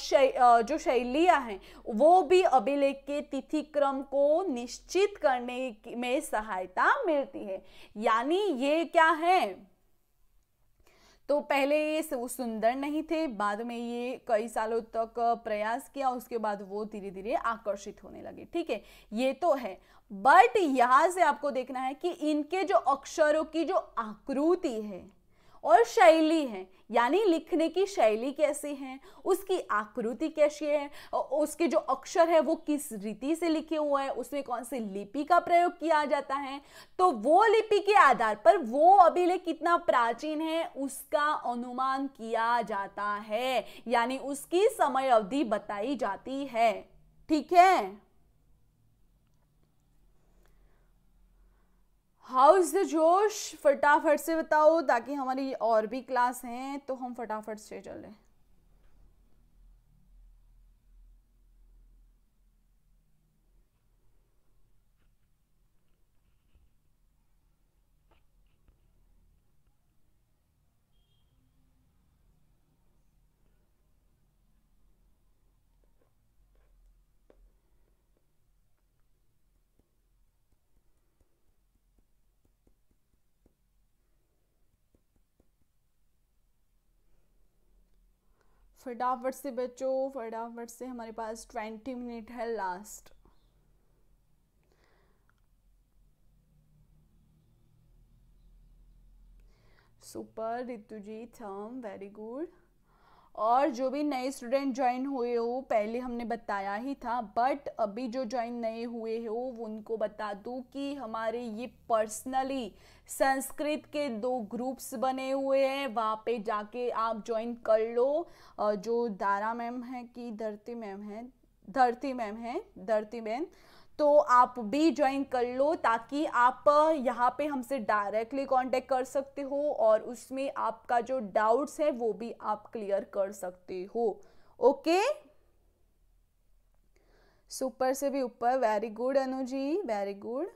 जो शैलियां हैं वो भी अभिलेख के तिथि क्रम को निश्चित करने में सहायता मिलती है। यानी ये क्या है? तो पहले ये सुंदर नहीं थे, बाद में ये कई सालों तक प्रयास किया, उसके बाद वो धीरे धीरे आकर्षित होने लगे। ठीक है, ये तो है, बट यहां से आपको देखना है कि इनके जो अक्षरों की जो आकृति है और शैली है, यानी लिखने की शैली कैसी है, उसकी आकृति कैसी है, उसके जो अक्षर है वो किस रीति से लिखे हुए हैं, उसमें कौन सी लिपि का प्रयोग किया जाता है, तो वो लिपि के आधार पर वो अभिलेख कितना प्राचीन है उसका अनुमान किया जाता है, यानी उसकी समय अवधि बताई जाती है। ठीक है, हाउ इज द जोश, फटाफट से बताओ ताकि हमारी और भी क्लास हैं तो हम फटाफट से चलें। फटाफट से बच्चों, फटाफट से, हमारे पास 20 मिनट है लास्ट। सुपर रितु जी, थम, वेरी गुड। और जो भी नए स्टूडेंट ज्वाइन हुए हो, पहले हमने बताया ही था, बट अभी जो ज्वाइन नए हुए हो उनको बता दूं कि हमारे ये पर्सनली संस्कृत के 2 ग्रुप्स बने हुए हैं, वहाँ पे जाके आप ज्वाइन कर लो। जो दारा मैम है कि धरती मैम है, धरती मैम है, धरती मैम, तो आप भी ज्वाइन कर लो ताकि आप यहाँ पे हमसे डायरेक्टली कांटेक्ट कर सकते हो और उसमें आपका जो डाउट्स है वो भी आप क्लियर कर सकते हो। ओके, सुपर से भी ऊपर, very good Anu ji, very good.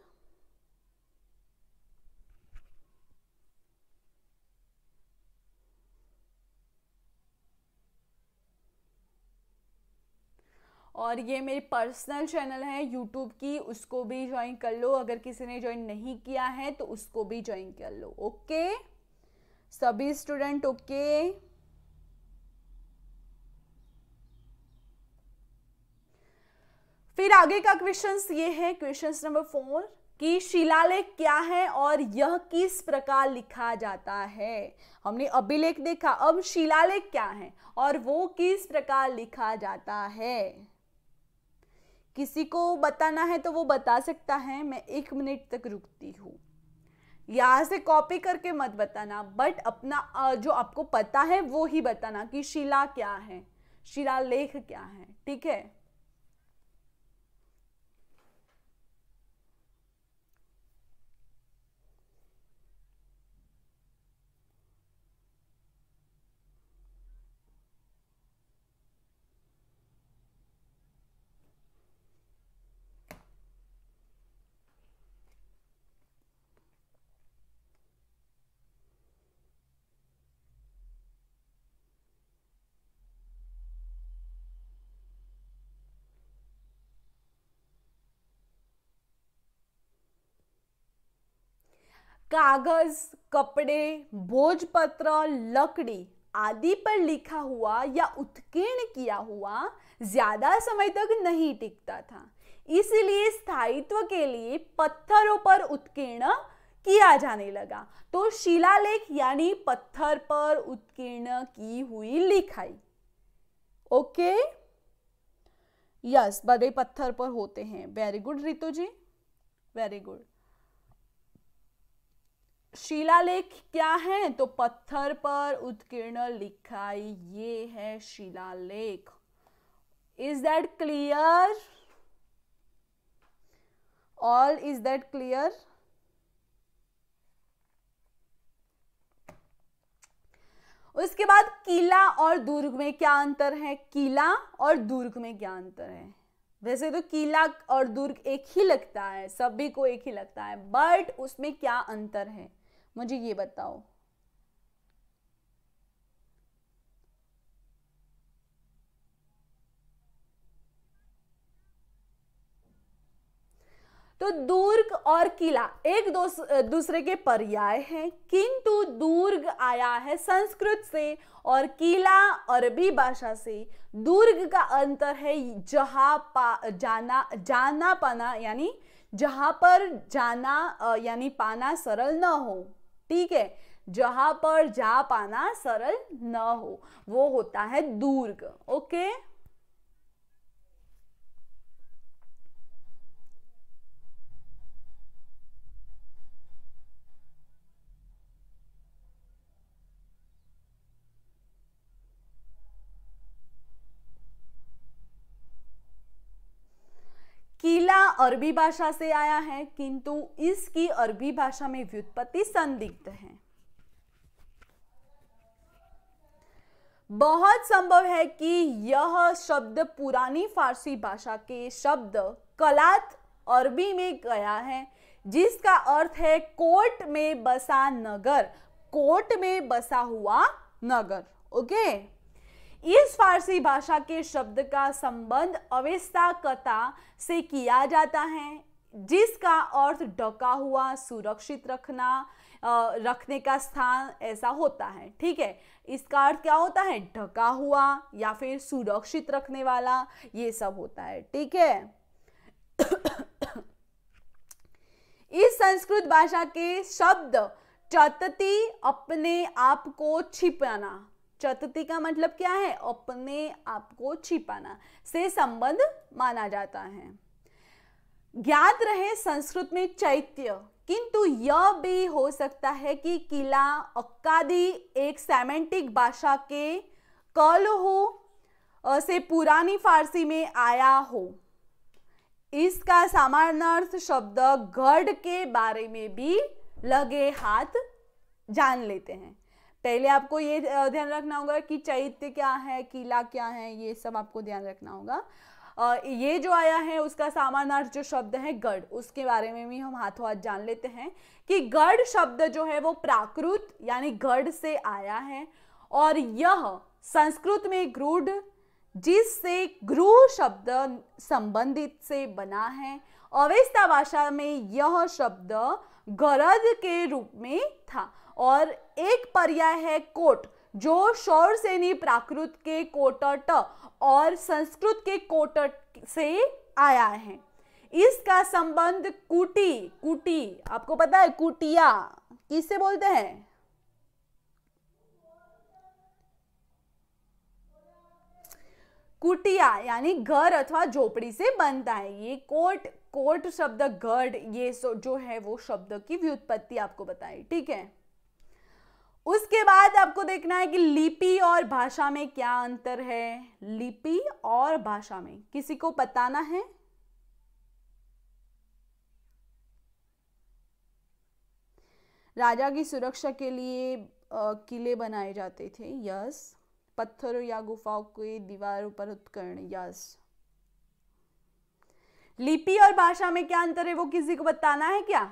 और ये मेरी पर्सनल चैनल है यूट्यूब की, उसको भी ज्वाइन कर लो, अगर किसी ने ज्वाइन नहीं किया है तो उसको भी ज्वाइन कर लो। ओके सभी स्टूडेंट, ओके। फिर आगे का क्वेश्चंस ये है, क्वेश्चंस नंबर 4 कि शिलालेख क्या है और यह किस प्रकार लिखा जाता है। हमने अभिलेख देखा, अब शिलालेख क्या है और वो किस प्रकार लिखा जाता है। किसी को बताना है तो वो बता सकता है, मैं 1 मिनट तक रुकती हूँ। यहां से कॉपी करके मत बताना, बट अपना जो आपको पता है वो ही बताना कि शिला क्या है, शिलालेख क्या है। ठीक है, कागज, कपड़े, भोजपत्र, लकड़ी आदि पर लिखा हुआ या उत्कीर्ण किया हुआ ज्यादा समय तक नहीं टिकता था, इसलिए स्थायित्व के लिए पत्थरों पर उत्कीर्ण किया जाने लगा। तो शिलालेख यानी पत्थर पर उत्कीर्ण की हुई लिखाई। ओके, यस, बड़े पत्थर पर होते हैं। वेरी गुड रितु जी, वेरी गुड। शिलालेख क्या है, तो पत्थर पर उत्कीर्ण लिखाई, ये है शिलालेख। Is that clear? All is that clear? उसके बाद किला और दुर्ग में क्या अंतर है, किला और दुर्ग में क्या अंतर है। वैसे तो किला और दुर्ग एक ही लगता है, सभी को एक ही लगता है, बट उसमें क्या अंतर है मुझे ये बताओ। तो दुर्ग और किला एक दूसरे के पर्याय हैं, किंतु दुर्ग आया है संस्कृत से और किला अरबी भाषा से। दुर्ग का अंतर है जाना पाना, यानी जहां पर जाना यानी पाना सरल ना हो। ठीक है, जहां पर जा पाना सरल न हो, वो होता है दुर्ग। ओके, किला अरबी भाषा से आया है, किंतु इसकी अरबी भाषा में व्युत्पत्ति संदिग्ध है। बहुत संभव है कि यह शब्द पुरानी फारसी भाषा के शब्द कलात अरबी में गया है, जिसका अर्थ है कोट में बसा नगर, कोट में बसा हुआ नगर। ओके, इस फारसी भाषा के शब्द का संबंध अवेस्ता कथा से किया जाता है, जिसका अर्थ ढका हुआ, सुरक्षित रखना, रखने का स्थान ऐसा होता है। ठीक है, इसका अर्थ क्या होता है? ढका हुआ या फिर सुरक्षित रखने वाला, ये सब होता है। ठीक है, इस संस्कृत भाषा के शब्द चतति अपने आप को छिपाना, चतति का मतलब क्या है? अपने आप को छिपाना, से संबंध माना जाता है। ज्ञात रहे संस्कृत में चैत्य, किंतु यह भी हो सकता है कि किला अक्कादी एक सेमेंटिक भाषा के कलहो से पुरानी फारसी में आया हो। इसका सामान्यर्थ शब्द गढ़ के बारे में भी लगे हाथ जान लेते हैं। पहले आपको ये ध्यान रखना होगा कि चैत्य क्या है, किला क्या है, ये सब आपको ध्यान रखना होगा। ये जो आया है उसका सामानार्थ जो शब्द है गढ़, उसके बारे में भी हम हाथों हाथ जान लेते हैं कि गढ़ शब्द जो है वो प्राकृत यानी गढ़ से आया है, और यह संस्कृत में गृढ़ जिससे गृह शब्द संबंधित से बना है। अवेस्ता भाषा में यह शब्द गरद के रूप में था, और एक पर्याय है कोट, जो शौरसेनी प्राकृत के कोटट और संस्कृत के कोटट से आया है। इसका संबंध कुटी, कुटी आपको पता है कुटिया किससे बोलते हैं? कुटिया यानी घर अथवा झोपड़ी से बनता है। ये कोट, कोट शब्द गढ़, ये जो है वो शब्द की व्युत्पत्ति आपको बताई। ठीक है, उसके बाद आपको देखना है कि लिपि और भाषा में क्या अंतर है। लिपि और भाषा में किसी को बताना है? राजा की सुरक्षा के लिए किले बनाए जाते थे। यस, पत्थरों या गुफाओं के दीवारों पर उत्कीर्ण। यस, लिपि और भाषा में क्या अंतर है वो किसी को बताना है क्या?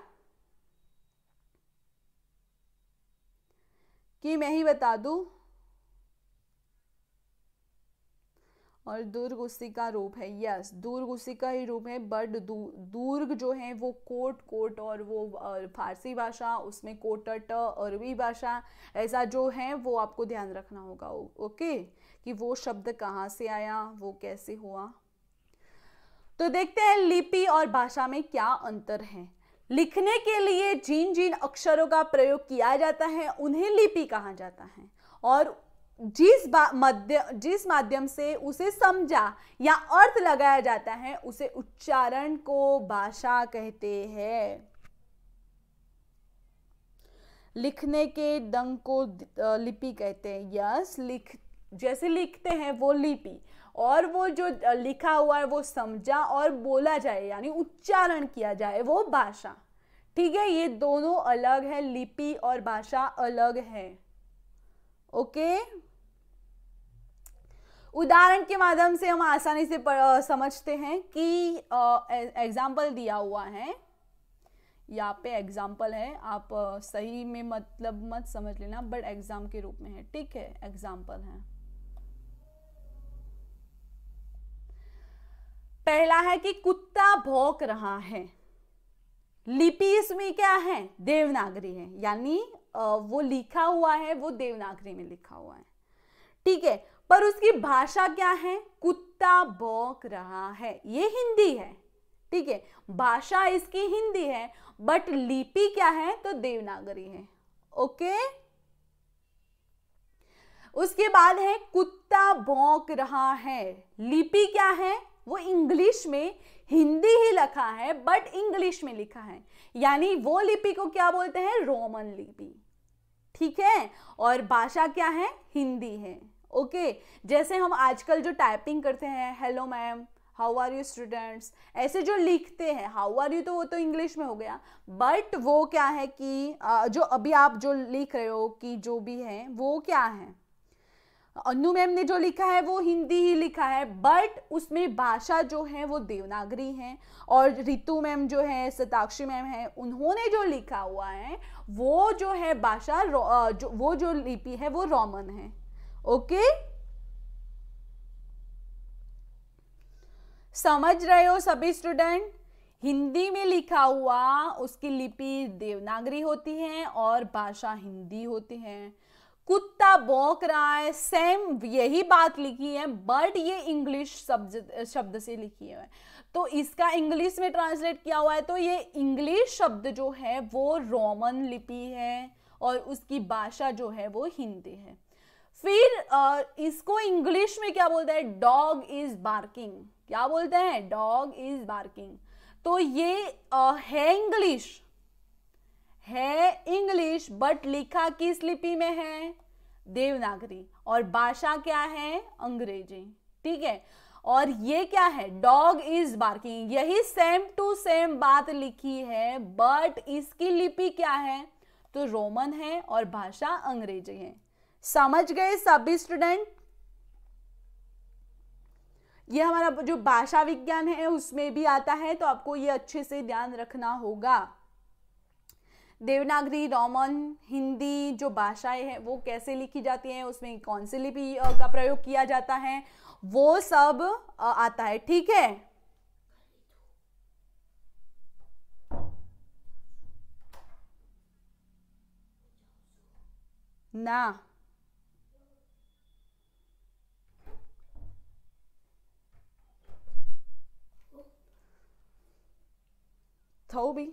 कि मैं ही बता दूं? और दुर्ग उसी का रूप है। यस, दुर्ग उसी का ही रूप है, बट दुर्ग जो है वो कोट, कोट और वो फारसी भाषा, उसमें कोटट अरबी भाषा, ऐसा जो है वो आपको ध्यान रखना होगा। ओके, कि वो शब्द कहाँ से आया, वो कैसे हुआ। तो देखते हैं लिपि और भाषा में क्या अंतर है। लिखने के लिए जिन जिन अक्षरों का प्रयोग किया जाता है उन्हें लिपि कहा जाता है, और जिस माध्यम से उसे समझा या अर्थ लगाया जाता है उसे उच्चारण को भाषा कहते हैं। लिखने के ढंग को लिपि कहते हैं। यस, जैसे लिखते हैं वो लिपि, और वो जो लिखा हुआ है वो समझा और बोला जाए यानी उच्चारण किया जाए वो भाषा। ठीक है, ये दोनों अलग है, लिपि और भाषा अलग है। ओके, उदाहरण के माध्यम से हम आसानी से समझते हैं कि एग्जाम्पल दिया हुआ है, यहाँ पे एग्जाम्पल है, आप सही में मतलब मत समझ लेना, बट एग्जाम के रूप में है। ठीक है, एग्जाम्पल है। पहला है कि कुत्ता भौंक रहा है। लिपि इसमें क्या है? देवनागरी है, यानी वो लिखा हुआ है वो देवनागरी में लिखा हुआ है। ठीक है, पर उसकी भाषा क्या है? कुत्ता भौंक रहा है, ये हिंदी है। ठीक है, भाषा इसकी हिंदी है, बट लिपि क्या है? तो देवनागरी है। ओके। उसके बाद है कुत्ता भौंक रहा है। लिपि क्या है? वो इंग्लिश में हिंदी ही लिखा है बट इंग्लिश में लिखा है, यानी वो लिपि को क्या बोलते हैं? रोमन लिपि। ठीक है, और भाषा क्या है? हिंदी है। ओके, जैसे हम आजकल जो टाइपिंग करते हैं, hello ma'am, how are you students, ऐसे जो लिखते हैं, हाउ आर यू तो वो तो इंग्लिश में हो गया, बट वो क्या है कि जो अभी आप जो लिख रहे हो कि जो भी है वो क्या है, अनु मैम ने जो लिखा है वो हिंदी ही लिखा है, बट उसमें भाषा जो है वो देवनागरी है, और रितु मैम जो है, सताक्षी मैम है, उन्होंने जो लिखा हुआ है वो जो है भाषा वो जो लिपि है वो रोमन है। ओके, समझ रहे हो सभी स्टूडेंट? हिंदी में लिखा हुआ उसकी लिपि देवनागरी होती है और भाषा हिंदी होती है। कुत्ता भौंक रहा है, सेम यही बात लिखी है बट ये इंग्लिश शब्द से लिखी है, तो इसका इंग्लिश में ट्रांसलेट किया हुआ है, तो ये इंग्लिश शब्द जो है वो रोमन लिपि है और उसकी भाषा जो है वो हिंदी है। फिर इसको इंग्लिश में क्या बोलते हैं? Dog is barking. क्या बोलते हैं? Dog is barking. तो ये है इंग्लिश बट लिखा किस लिपि में है? देवनागरी, और भाषा क्या है? अंग्रेजी। ठीक है, और ये क्या है? डॉग इज बार्किंग, यही सेम टू सेम बात लिखी है बट इसकी लिपि क्या है? तो रोमन है और भाषा अंग्रेजी है। समझ गए सभी स्टूडेंट? ये हमारा जो भाषा विज्ञान है उसमें भी आता है, तो आपको ये अच्छे से ध्यान रखना होगा। देवनागरी, रोमन, हिंदी जो भाषाएं हैं वो कैसे लिखी जाती हैं, उसमें कौन सी लिपि का प्रयोग किया जाता है, वो सब आता है। ठीक है, ना थो भी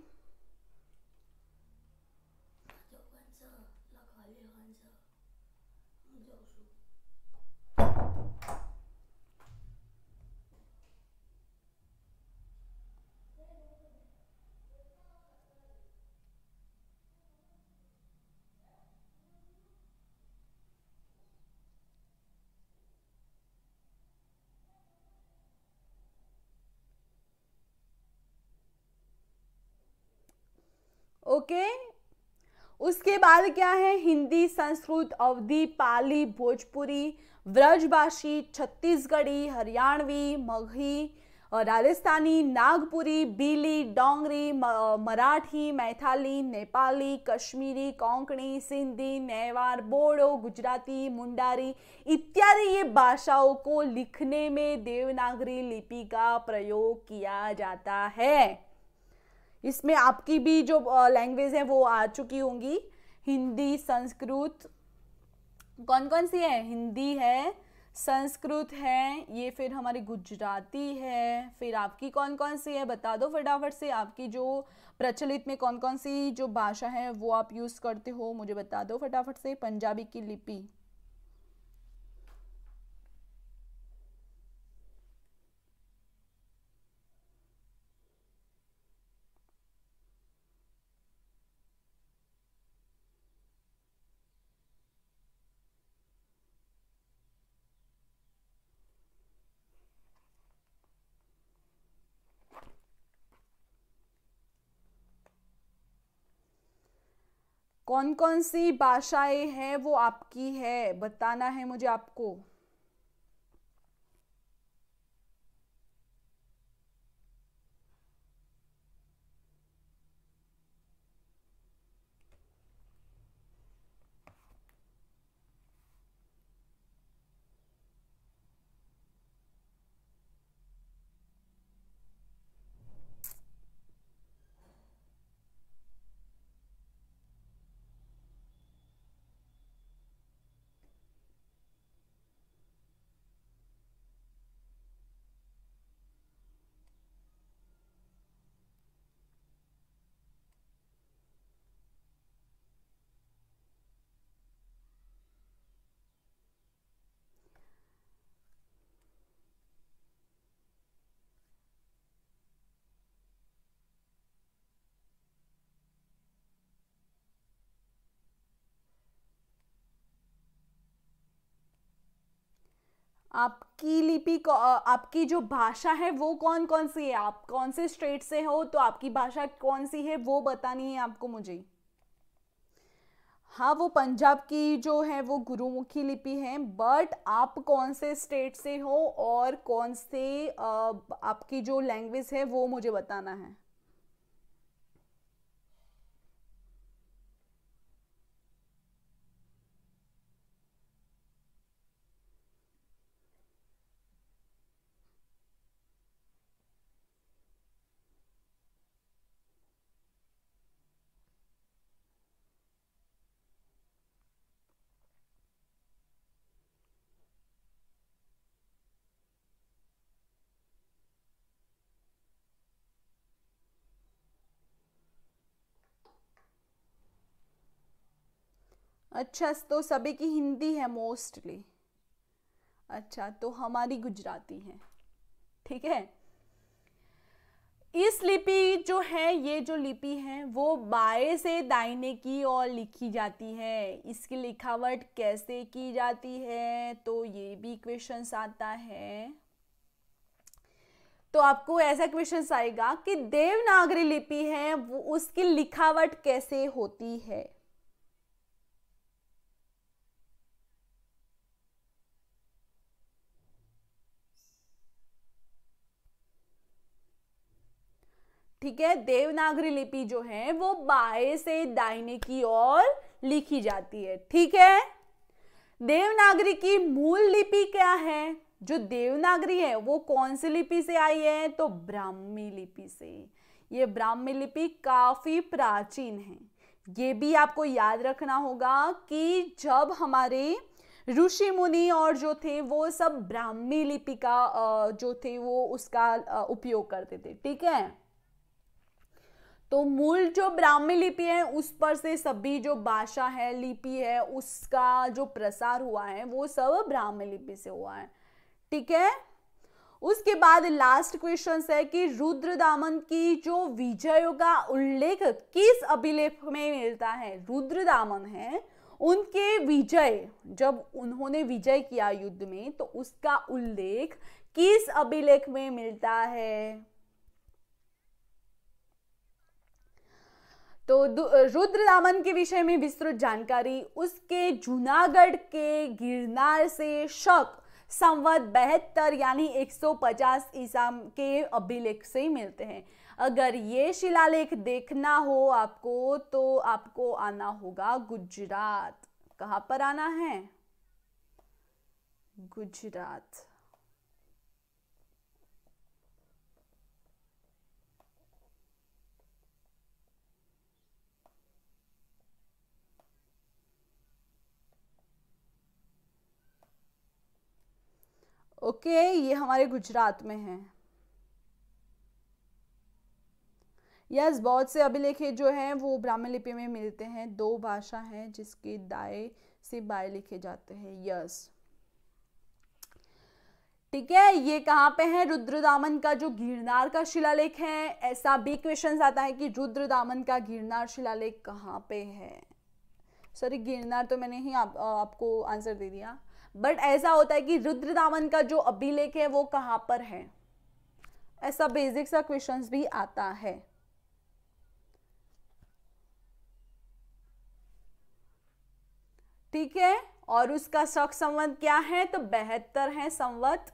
ओके। उसके बाद क्या है? हिंदी, संस्कृत, अवधी, पाली, भोजपुरी, व्रजभाषी, छत्तीसगढ़ी, हरियाणवी, मगही, राजस्थानी, नागपुरी, बीली, डोंगरी, मराठी, मैथाली, नेपाली, कश्मीरी, कोंकणी, सिंधी, नेवार, बोडो, गुजराती, मुंडारी इत्यादि ये भाषाओं को लिखने में देवनागरी लिपि का प्रयोग किया जाता है। इसमें आपकी भी जो लैंग्वेज है वो आ चुकी होंगी। हिंदी, संस्कृत, कौन कौन सी है? हिंदी है, संस्कृत है, ये फिर हमारी गुजराती है, फिर आपकी कौन कौन सी है बता दो फटाफट से। आपकी जो प्रचलित में कौन कौन सी जो भाषा है वो आप यूज करते हो, मुझे बता दो फटाफट से। पंजाबी की लिपि, कौन कौन सी भाषाएं हैं वो आपकी है, बताना है मुझे आपको। आपकी लिपि आपकी जो भाषा है वो कौन कौन सी है, आप कौन से स्टेट से हो तो आपकी भाषा कौन सी है वो बतानी है आपको मुझे। हाँ, वो पंजाब की जो है वो गुरुमुखी लिपि है, बट आप कौन से स्टेट से हो और कौन से आपकी जो लैंग्वेज है वो मुझे बताना है। अच्छा, तो सभी की हिंदी है मोस्टली। अच्छा, तो हमारी गुजराती है। ठीक है। इस लिपि जो है, ये जो लिपि है वो बाएं से दाहिने की ओर लिखी जाती है। इसकी लिखावट कैसे की जाती है तो ये भी क्वेश्चंस आता है। तो आपको ऐसा क्वेश्चन आएगा कि देवनागरी लिपि है वो उसकी लिखावट कैसे होती है। ठीक है, देवनागरी लिपि जो है वो बाएं से दाहिने की ओर लिखी जाती है। ठीक है। देवनागरी की मूल लिपि क्या है, जो देवनागरी है वो कौन सी लिपि से आई है तो ब्राह्मी लिपि से। ये ब्राह्मी लिपि काफी प्राचीन है। ये भी आपको याद रखना होगा कि जब हमारे ऋषि मुनि और जो थे वो सब ब्राह्मी लिपि का जो थे वो उसका उपयोग करते थे। ठीक है। तो मूल जो ब्राह्मी लिपि है उस पर से सभी जो भाषा है, लिपि है, उसका जो प्रसार हुआ है वो सब ब्राह्मी लिपि से हुआ है। ठीक है। उसके बाद लास्ट क्वेश्चन है कि रुद्रदामन की जो विजयों का उल्लेख किस अभिलेख में मिलता है। रुद्रदामन है, उनके विजय, जब उन्होंने विजय किया युद्ध में तो उसका उल्लेख किस अभिलेख में मिलता है। तो रुद्रदामन के विषय में विस्तृत जानकारी उसके जूनागढ़ के गिरनार से शक संवत 72 यानी 150 ईसा के अभिलेख से मिलते हैं। अगर ये शिलालेख देखना हो आपको तो आपको आना होगा गुजरात। कहाँ पर आना है, गुजरात। ओके, ये हमारे गुजरात में है। यस, बहुत से अभिलेख जो हैं वो ब्राह्मी लिपि में मिलते हैं। 2 भाषा हैं जिसके दाएं से बाएं लिखे जाते हैं। यस, ठीक है। ये कहाँ पे है, रुद्रदामन का जो गिरनार का शिलालेख है। ऐसा भी क्वेश्चन आता है कि रुद्रदामन का गिरनार शिलालेख कहाँ पे है। सॉरी, गिरनार तो मैंने ही आपको आंसर दे दिया, बट ऐसा होता है कि रुद्रदामन का जो अभिलेख है वो कहां पर है। ऐसा बेसिक सा क्वेश्चंस भी आता है। ठीक है। और उसका शक संवत क्या है तो 72 है संवत,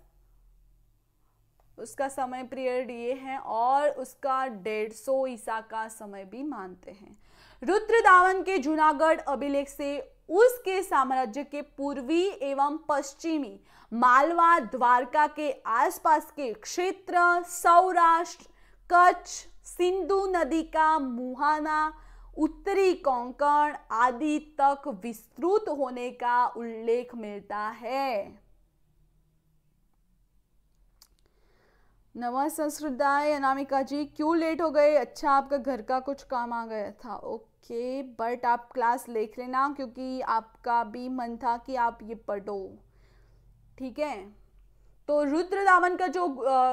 उसका समय पीरियड ये है, और उसका 150 ईसा का समय भी मानते हैं। रुद्रदामन के जूनागढ़ अभिलेख से उसके साम्राज्य के पूर्वी एवं पश्चिमी मालवा द्वारका के आसपास के क्षेत्र, सौराष्ट्र, कच्छ, सिंधु नदी का मुहाना, उत्तरी कोंकण आदि तक विस्तृत होने का उल्लेख मिलता है। नवा संस्कृताय अनामिका जी, क्यों लेट हो गए। अच्छा, आपका घर का कुछ काम आ गया था। ओके, बट आप क्लास देख लेना क्योंकि आपका भी मन था कि आप ये पढ़ो। ठीक है। तो रुद्रदामन का जो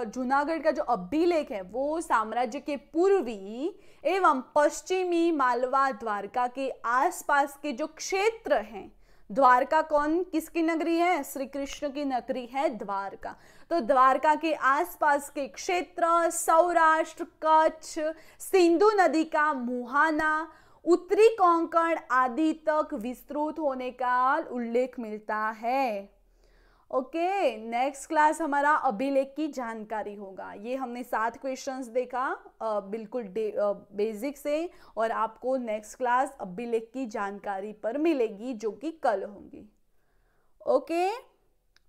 जूनागढ़ का जो अभिलेख है वो साम्राज्य के पूर्वी एवं पश्चिमी मालवा द्वारका के आसपास के जो क्षेत्र हैं द्वारका किसकी नगरी है? श्री कृष्ण की नगरी है द्वारका। तो द्वारका के आसपास के क्षेत्र सौराष्ट्र, कच्छ, सिंधु नदी का मुहाना, उत्तरी कोंकण आदि तक विस्तृत होने का उल्लेख मिलता है। ओके, नेक्स्ट क्लास हमारा अभिलेख की जानकारी होगा। ये हमने 7 क्वेश्चंस देखा बिल्कुल बेसिक से, और आपको नेक्स्ट क्लास अभिलेख की जानकारी पर मिलेगी जो कि कल होंगी। ओके,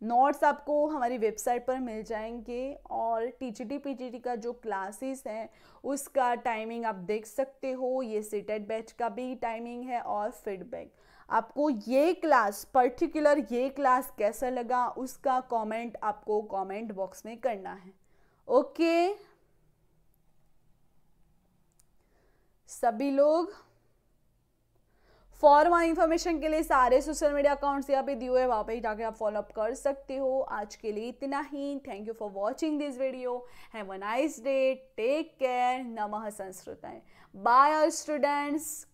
नोट्स आपको हमारी वेबसाइट पर मिल जाएंगे, और टीजीटी पीजीटी का जो क्लासेस हैं उसका टाइमिंग आप देख सकते हो। ये सीटेट बैच का भी टाइमिंग है, और फीडबैक आपको ये क्लास पर्टिकुलर ये क्लास कैसा लगा उसका कमेंट आपको कमेंट बॉक्स में करना है। ओके सभी लोग, फॉर मोर इन्फॉर्मेशन के लिए सारे सोशल मीडिया अकाउंट्स यहाँ पे दिए हुए, वहाँ पे जाके आप फॉलो अप कर सकते हो। आज के लिए इतना ही। Thank you for watching this video. Have a nice day, take care, नमः संस्कृताय। बाय स्टूडेंट्स,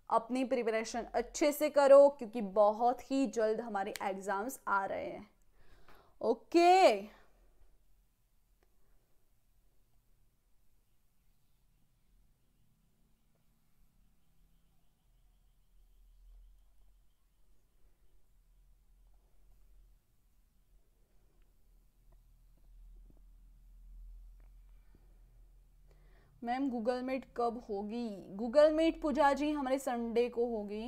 अपनी प्रिपरेशन अच्छे से करो क्योंकि बहुत ही जल्द हमारे एग्जाम्स आ रहे हैं। ओके मैम, गूगल मीट कब होगी? गूगल मीट पूजा जी हमारे संडे को होगी।